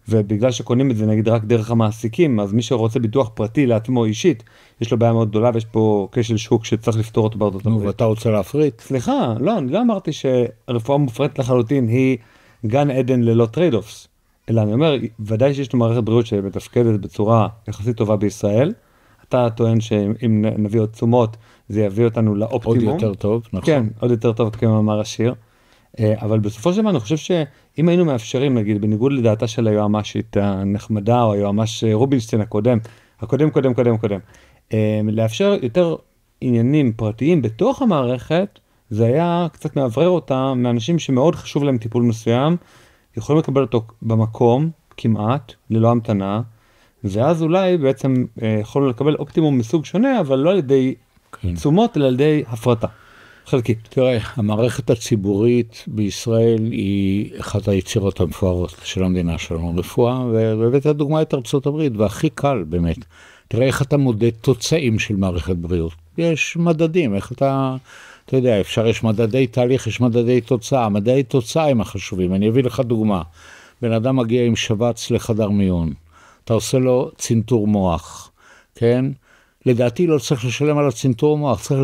ובגלל שקונים את זה נגיד רק דרך המעסיקים, אז מי שרוצה ביטוח פרטי לעצמו אישית, יש לו בעיה מאוד גדולה, ויש פה כשל שוק שצריך לפתור אותו בארצות הברית. ואתה רוצה להפריט? סליחה, לא, אני לא אמרתי שהרפואה מופרטת לחלוטין היא גן עדן ללא טרייד-אופס, אלא אני אומר, ודאי שיש לנו מערכת בריאות שמתפקדת בצורה יחסית טובה בישראל, אתה טוען שאם נביא עוד תשומות, זה יביא אותנו לאופטימום. עוד יותר טוב, נכון. כן, עוד יותר טוב כמו אמר השיר. אבל בסופו של דבר אני חושב שאם היינו מאפשרים, נגיד, בניגוד לדעתה של היועמ"שית הנחמדה, או היועמ"ש רובינשטיין הקודם, לאפשר יותר עניינים פרטיים בתוך המערכת, זה היה קצת מעברר אותה מאנשים שמאוד חשוב להם טיפול מסוים, יכולים לקבל אותו במקום, כמעט, ללא המתנה, ואז אולי בעצם יכולנו לקבל אופטימום מסוג שונה, אבל לא על ידי תשומות, אלא על ידי הפרטה. חלקית. תראה, המערכת הציבורית בישראל היא אחת היצירות המפוארות של המדינה שלנו, רפואה, ובאמת הדוגמה את ארצות הברית, והכי קל באמת. תראה איך אתה מודד תוצאים של מערכת בריאות. יש מדדים, איך אתה יודע, יש מדדי תהליך, יש מדדי תוצאה. מדדי תוצאה הם החשובים. אני אביא לך דוגמה. בן אדם מגיע עם שבץ לחדר מיון. אתה עושה לו צנתור מוח, כן? לדעתי לא צריך לשלם על הצנתור מוח, צריך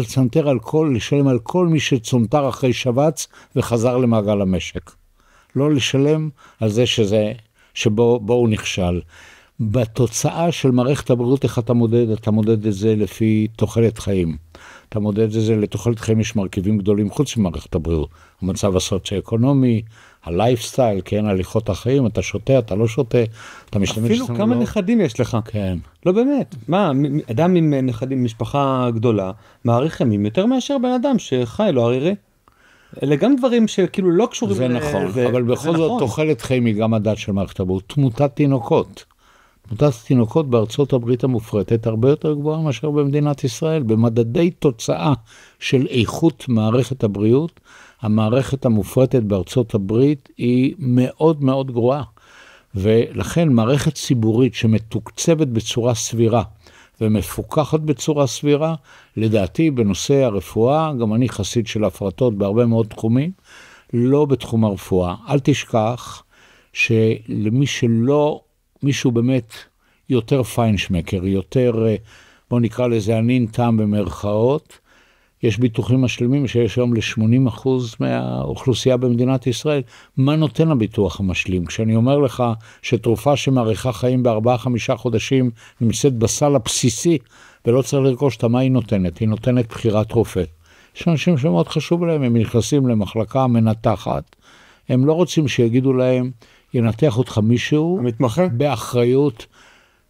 לשלם על כל מי שצונתר אחרי שבץ וחזר למעגל המשק. לא לשלם על זה שבו הוא נכשל. בתוצאה של מערכת הבריאות, איך אתה מודד? אתה מודד את זה לפי תוחלת חיים. אתה מודד את זה לתוחלת חיים, יש מרכיבים גדולים חוץ ממערכת הבריאות. המצב הסוציו-אקונומי, הלייפסטייל, כן, הליכות החיים, אתה שותה, אתה לא שותה, אתה משתמש... אפילו כמה נכדים יש לך. כן. לא באמת. מה, אדם עם נכדים, משפחה גדולה, מעריך ימים יותר מאשר בן אדם שחי לו ערירי. אלה גם דברים שכאילו לא קשורים... זה נכון, אבל בכל זאת תוחלת חיים היא גם מדד של מערכת הבריאות. תמותת תינוקות. תמותת תינוקות בארצות הברית המופרטת הרבה יותר גבוהה מאשר במדינת ישראל. במדדי תוצאה של איכות מערכת הבריאות, המערכת המופרטת בארצות הברית היא מאוד מאוד גרועה. ולכן מערכת ציבורית שמתוקצבת בצורה סבירה ומפוקחת בצורה סבירה, לדעתי בנושא הרפואה, גם אני חסיד של הפרטות בהרבה מאוד תחומים, לא בתחום הרפואה. אל תשכח שלמי שלא, מישהו באמת יותר פיינשמקר, יותר, בוא נקרא לזה ענין טעם במרכאות, יש ביטוחים משלימים שיש היום ל-80% מהאוכלוסייה במדינת ישראל. מה נותן הביטוח המשלים? כשאני אומר לך שתרופה שמאריכה חיים ב4-5 חודשים נמצאת בסל הבסיסי, ולא צריך לרכוש אותה, מה היא נותנת? היא נותנת בחירת רופא. יש אנשים שמאוד חשוב להם, הם נכנסים למחלקה מנתחת, הם לא רוצים שיגידו להם, ינתח אותך מישהו, המתמחה? באחריות.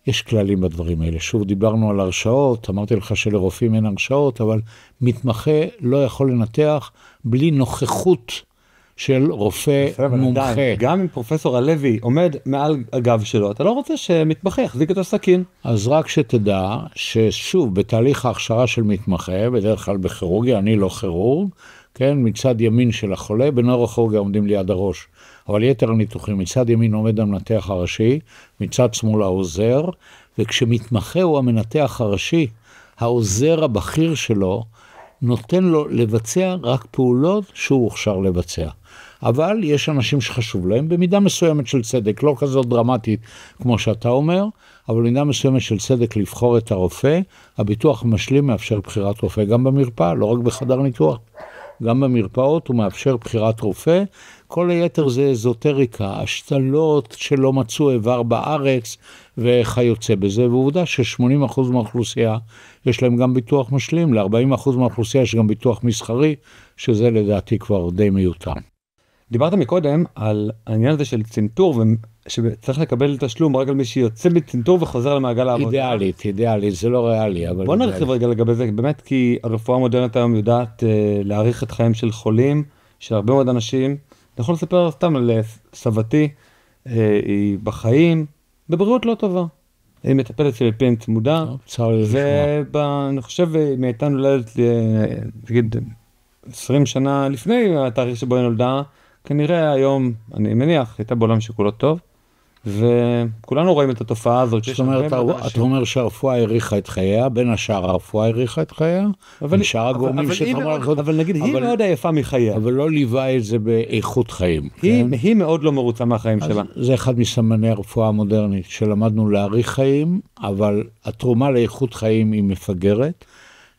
יש כללים בדברים האלה. שוב, דיברנו על הרשאות, אמרתי לך שלרופאים אין הרשאות, אבל מתמחה לא יכול לנתח בלי נוכחות של רופא מומחה. גם אם פרופסור הלוי עומד מעל הגב שלו, אתה לא רוצה שמתמחה יחזיק את הסכין. אז רק שתדע ששוב, בתהליך ההכשרה של מתמחה, בדרך כלל בכירורגיה, אני לא כירורג, כן, מצד ימין של החולה, בנוירוכירורגיה עומדים ליד הראש. אבל יתר הניתוחים, מצד ימין עומד המנתח הראשי, מצד שמאל העוזר, וכשמתמחה הוא המנתח הראשי, העוזר הבכיר שלו נותן לו לבצע רק פעולות שהוא הוכשר לבצע. אבל יש אנשים שחשוב להם, במידה מסוימת של צדק, לא כזאת דרמטית כמו שאתה אומר, אבל במידה מסוימת של צדק לבחור את הרופא, הביטוח המשלים מאפשר בחירת רופא גם במרפאה, לא רק בחדר ניתוח. גם במרפאות הוא מאפשר בחירת רופא, כל היתר זה אזוטריקה, השתלות שלא מצאו איבר בארץ וכיוצא בזה, ועובדה ש80% מהאוכלוסייה יש להם גם ביטוח משלים, ל40% מהאוכלוסייה יש גם ביטוח מסחרי, שזה לדעתי כבר די מיותר. דיברת מקודם על העניין הזה של צנתור, שצריך לקבל תשלום רק על מי שיוצא בצנתור וחוזר למעגל העבודה. אידיאלית, זה לא ריאלי. בוא נרחיב רגע לגבי זה, באמת כי הרפואה המודרנית היום יודעת להאריך את חיים של חולים, של הרבה מאוד אנשים. אני יכול לספר סתם על סבתי, היא בחיים, בבריאות לא טובה. היא מטפלת של פן צמודה, ואני חושב אם הייתה נולדת, תגיד, 20 שנה לפני התאריך שבו היא נולדה, כנראה היום, אני מניח, הייתה בעולם שכולו טוב, וכולנו רואים את התופעה הזאת. זאת אומרת, אתה אומר שהרפואה העריכה את חייה, בין השאר הרפואה העריכה את חייה, ושאר הגורמים שאתה אומר, אבל נגיד, היא מאוד עייפה מחייה. אבל לא ליווה את זה באיכות חיים. היא מאוד לא מרוצה מהחיים שלה. זה אחד מסמני הרפואה המודרנית, שלמדנו להאריך חיים, אבל התרומה לאיכות חיים היא מפגרת.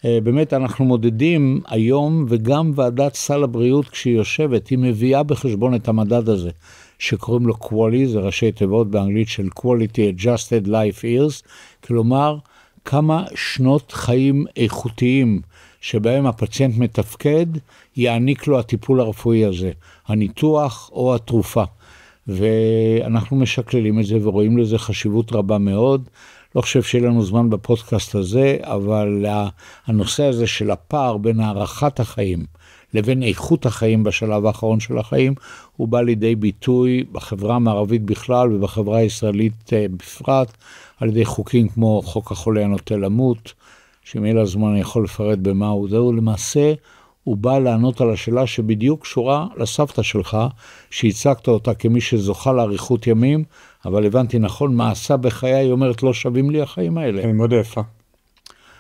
באמת אנחנו מודדים היום, וגם ועדת סל הבריאות כשהיא יושבת, היא מביאה בחשבון את המדד הזה, שקוראים לו QALY, זה ראשי תיבות באנגלית של Quality Adjusted Life Years, כלומר כמה שנות חיים איכותיים שבהם הפציינט מתפקד, יעניק לו הטיפול הרפואי הזה, הניתוח או התרופה. ואנחנו משקללים את זה ורואים לזה חשיבות רבה מאוד. לא חושב שיהיה לנו זמן בפודקאסט הזה, אבל הנושא הזה של הפער בין הערכת החיים לבין איכות החיים בשלב האחרון של החיים, הוא בא לידי ביטוי בחברה המערבית בכלל ובחברה הישראלית בפרט, על ידי חוקים כמו חוק החולה הנוטה למות, שאם יהיה לזמן אני יכול לפרט במה הוא, זהו למעשה, הוא בא לענות על השאלה שבדיוק קשורה לסבתא שלך, שהצגת אותה כמי שזוכה לאריכות ימים, אבל הבנתי נכון, מה עשה בחיי, היא אומרת, לא שווים לי החיים האלה. היא מאוד יפה.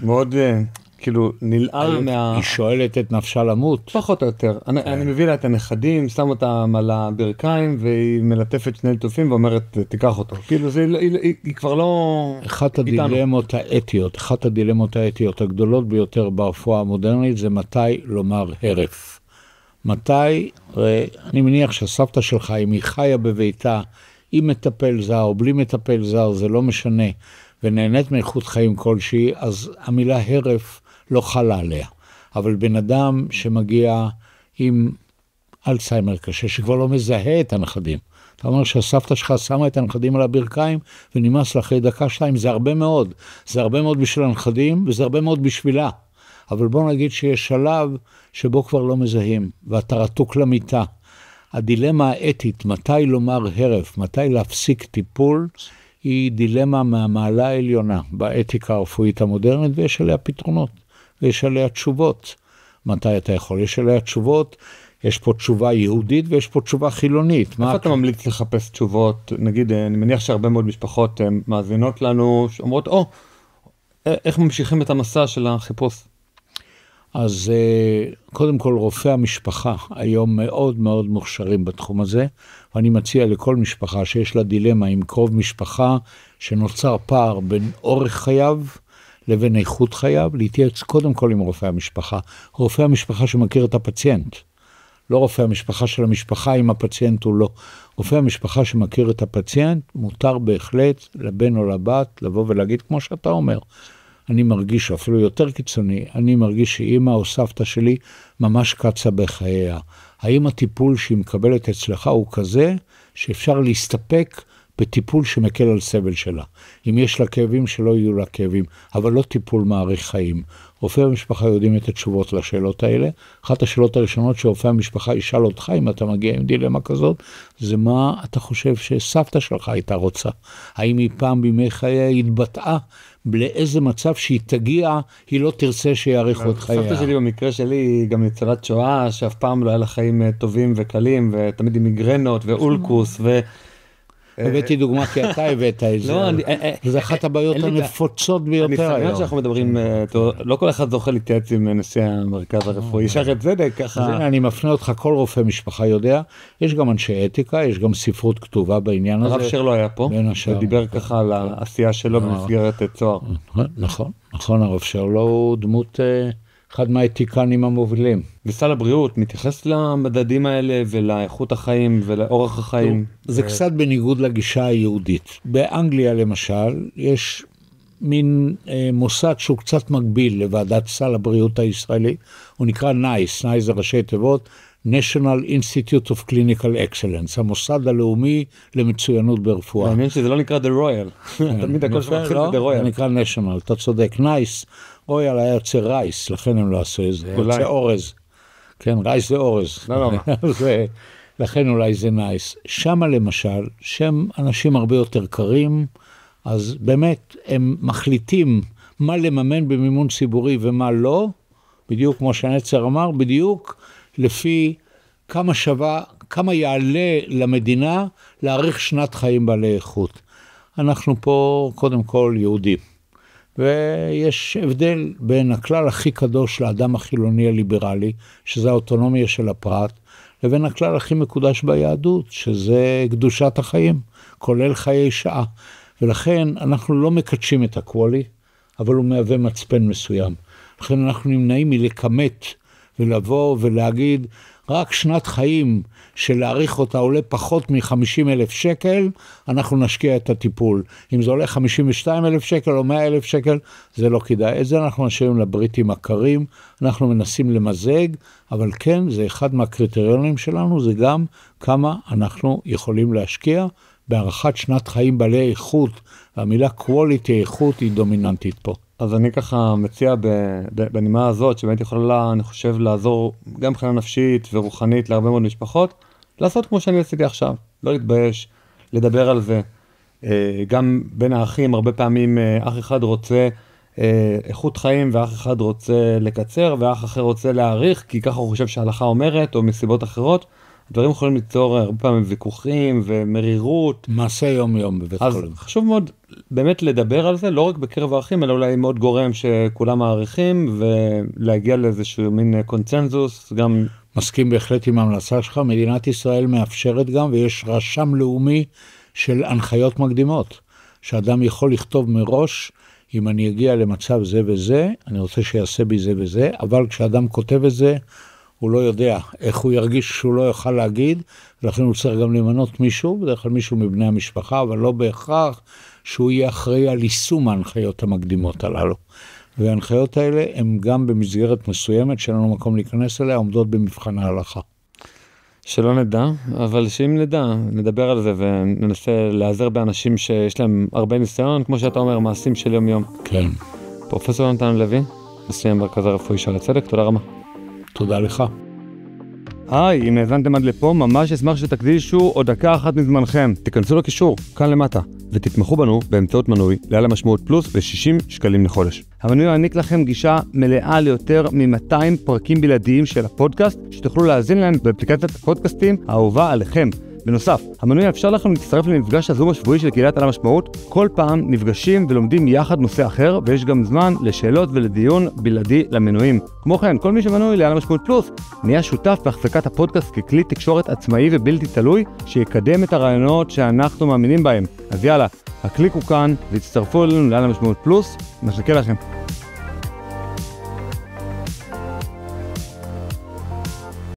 מאוד, כאילו, נלעל היא שואלת את נפשה למות. פחות או יותר. אני מביא לה את הנכדים, שם אותם על הברכיים, והיא מלטפת שני לטופים ואומרת, תיקח אותו. כאילו, היא כבר לא... אחת הדילמות האתיות הגדולות ביותר ברפואה המודרנית, זה מתי לומר הרף. מתי, אני מניח שהסבתא שלך, אם היא חיה בביתה, עם מטפל זר או בלי מטפל זר, זה לא משנה, ונהנית מאיכות חיים כלשהי, אז המילה הרף לא חלה עליה. אבל בן אדם שמגיע עם אלצהיימר קשה, שכבר לא מזהה את הנכדים, אתה אומר שהסבתא שלך שמה את הנכדים על הברכיים, ונמאס לאחרי דקה שתיים, זה הרבה מאוד. זה הרבה מאוד בשביל הנכדים, וזה הרבה מאוד בשבילה. אבל בוא נגיד שיש שלב שבו כבר לא מזהים, ואתה רתוק למיטה. הדילמה האתית, מתי לומר הרף, מתי להפסיק טיפול, היא דילמה מהמעלה העליונה באתיקה הרפואית המודרנית, ויש עליה פתרונות, ויש עליה תשובות. מתי אתה יכול? יש עליה תשובות, יש פה תשובה יהודית ויש פה תשובה חילונית. איפה אתה ממליץ לחפש תשובות? נגיד, אני מניח שהרבה מאוד משפחות מאזינות לנו, שאומרות, איך ממשיכים את המסע של החיפוש? אז קודם כל רופאי המשפחה היום מאוד מאוד מוכשרים בתחום הזה, ואני מציע לכל משפחה שיש לה דילמה עם קרוב משפחה, שנוצר פער בין אורך חייו לבין איכות חייו, להתייעץ קודם כל עם רופאי המשפחה. רופא המשפחה שמכיר את הפציינט, לא רופא המשפחה של המשפחה אם הפציינט הוא לא. רופא המשפחה שמכיר את הפציינט, מותר בהחלט לבן או לבת לבוא ולהגיד כמו שאתה אומר, אני מרגיש, אפילו יותר קיצוני, אני מרגיש שאמא או סבתא שלי ממש קצה בחייה. האם הטיפול שהיא מקבלת אצלך הוא כזה שאפשר להסתפק בטיפול שמקל על סבל שלה. אם יש לה כאבים, שלא יהיו לה כאבים, אבל לא טיפול מעריך חיים. רופאי המשפחה יודעים את התשובות לשאלות האלה. אחת השאלות הראשונות שרופאי המשפחה ישאל אותך, אם אתה מגיע עם דילמה כזאת, זה מה אתה חושב שסבתא שלך הייתה רוצה. האם היא פעם בימי חייה התבטאה לאיזה מצב שהיא תגיע, היא לא תרצה שיעריכו את חייה. סבתא שלי במקרה שלי היא גם ניצולת שואה, שאף פעם לא היה לה חיים טובים וקלים, ותמיד עם מיגרנות ואולקוס הבאתי דוגמה כי אתה הבאת את זה. זה אחת הבעיות הנפוצות ביותר היום. אני שמח שאנחנו מדברים, לא כל אחד זוכה להתייעץ עם נשיא המרכז הרפואי, שערי צדק ככה. אני מפנה אותך, כל רופא משפחה יודע, יש גם אנשי אתיקה, יש גם ספרות כתובה בעניין הזה. הרב שרלו היה פה, ודיבר ככה על העשייה שלו במסגרת צוהר. נכון, הרב שרלו הוא דמות... אחד מהאתיקנים המובילים. וסל הבריאות מתייחס למדדים האלה ולאיכות החיים ולאורח החיים. זה קצת בניגוד לגישה היהודית. באנגליה למשל יש מין מוסד שהוא קצת מקביל לוועדת סל הבריאות הישראלית, הוא נקרא NICE, NICE זה ראשי תיבות, National Institute of Clinical Excellence, המוסד הלאומי למצוינות ברפואה. אני מבין שזה לא נקרא The Royal, תמיד הכל שמתחיל ב-The Royal. זה נקרא National, אתה צודק, NICE, רויאל היה יוצא רייס, לכן הם לא עשו את זה, יוצא אורז. כן, רייס זה אורז. לכן אולי זה נייס. שמה למשל, שם אנשים הרבה יותר קרים, אז באמת הם מחליטים מה לממן במימון ציבורי ומה לא, בדיוק כמו שנצר אמר, בדיוק לפי כמה שווה כמה יעלה למדינה להאריך שנת חיים בעלי איכות. אנחנו פה קודם כל יהודים, ויש הבדל בין הכלל הכי קדוש לאדם החילוני הליברלי, שזה האוטונומיה של הפרט, לבין הכלל הכי מקודש ביהדות, שזה קדושת החיים, כולל חיי שעה. ולכן אנחנו לא מקדשים את הקוולי, אבל הוא מהווה מצפן מסוים. לכן אנחנו נמנעים מלקמת ולבוא ולהגיד, רק שנת חיים שלהאריך אותה עולה פחות מ-50,000 שקל, אנחנו נשקיע את הטיפול. אם זה עולה 52,000 שקל או 100,000 שקל, זה לא כדאי. את זה אנחנו נשארים לבריטים הקרים, אנחנו מנסים למזג, אבל כן, זה אחד מהקריטריונים שלנו, זה גם כמה אנחנו יכולים להשקיע בהערכת שנת חיים בעלי איכות, והמילה quality איכות היא דומיננטית פה. אז אני ככה מציע בנימה הזאת, שבאמת יכולה, אני חושב, לעזור גם מבחינה נפשית ורוחנית להרבה מאוד משפחות, לעשות כמו שאני עשיתי עכשיו, לא להתבייש, לדבר על זה. גם בין האחים, הרבה פעמים אח אחד רוצה איכות חיים, ואח אחד רוצה לקצר, ואח אחר רוצה להאריך, כי ככה הוא חושב שההלכה אומרת, או מסיבות אחרות. דברים יכולים ליצור הרבה פעמים ויכוחים ומרירות. מעשה יום בבית חולים. אז חשוב מאוד באמת לדבר על זה, לא רק בקרב האחים, אלא אולי מאוד גורם שכולם מעריכים, ולהגיע לאיזשהו מין קונצנזוס, גם... מסכים בהחלט עם ההמלצה שלך, מדינת ישראל מאפשרת גם, ויש רשם לאומי של הנחיות מקדימות, שאדם יכול לכתוב מראש, אם אני אגיע למצב זה וזה, אני רוצה שיעשה בי זה וזה, אבל כשאדם כותב את זה, הוא לא יודע איך הוא ירגיש שהוא לא יוכל להגיד, ולכן הוא צריך גם למנות מישהו, בדרך כלל מישהו מבני המשפחה, אבל לא בהכרח שהוא יהיה אחראי על יישום ההנחיות המקדימות הללו. וההנחיות האלה הן גם במסגרת מסוימת, שאין לנו מקום להיכנס אליה, עומדות במבחן ההלכה. שלא נדע, אבל שאם נדע, נדבר על זה וננסה לעזר באנשים שיש להם הרבה ניסיון, כמו שאתה אומר, מעשים של יום יום. כן. פרופסור נתן לוי, נשיא המרכז הרפואי שערי צדק, תודה רבה. תודה לך. היי, אם האזנתם עד לפה, ממש אשמח שתקדישו עוד דקה אחת מזמנכם. תיכנסו לקישור, כאן למטה, ותתמכו בנו באמצעות מנוי לעל המשמעות פלוס ב-60 שקלים לחודש. המנוי יעניק לכם גישה מלאה ליותר מ-200 פרקים בלעדיים של הפודקאסט, שתוכלו להאזין להם באפליקציית הפודקאסטים האהובה עליכם. בנוסף, המנוי יאפשר לכם להצטרף למפגש הזום השבועי של קהילת על המשמעות. כל פעם נפגשים ולומדים יחד נושא אחר, ויש גם זמן לשאלות ולדיון בלעדי למנויים. כמו כן, כל מי שמנוי לעל המשמעות פלוס נהיה שותף בהחזקת הפודקאסט ככלי תקשורת עצמאי ובלתי תלוי, שיקדם את הרעיונות שאנחנו מאמינים בהם. אז יאללה, הקליקו כאן והצטרפו אלינו לעל המשמעות פלוס. מחכה לכם.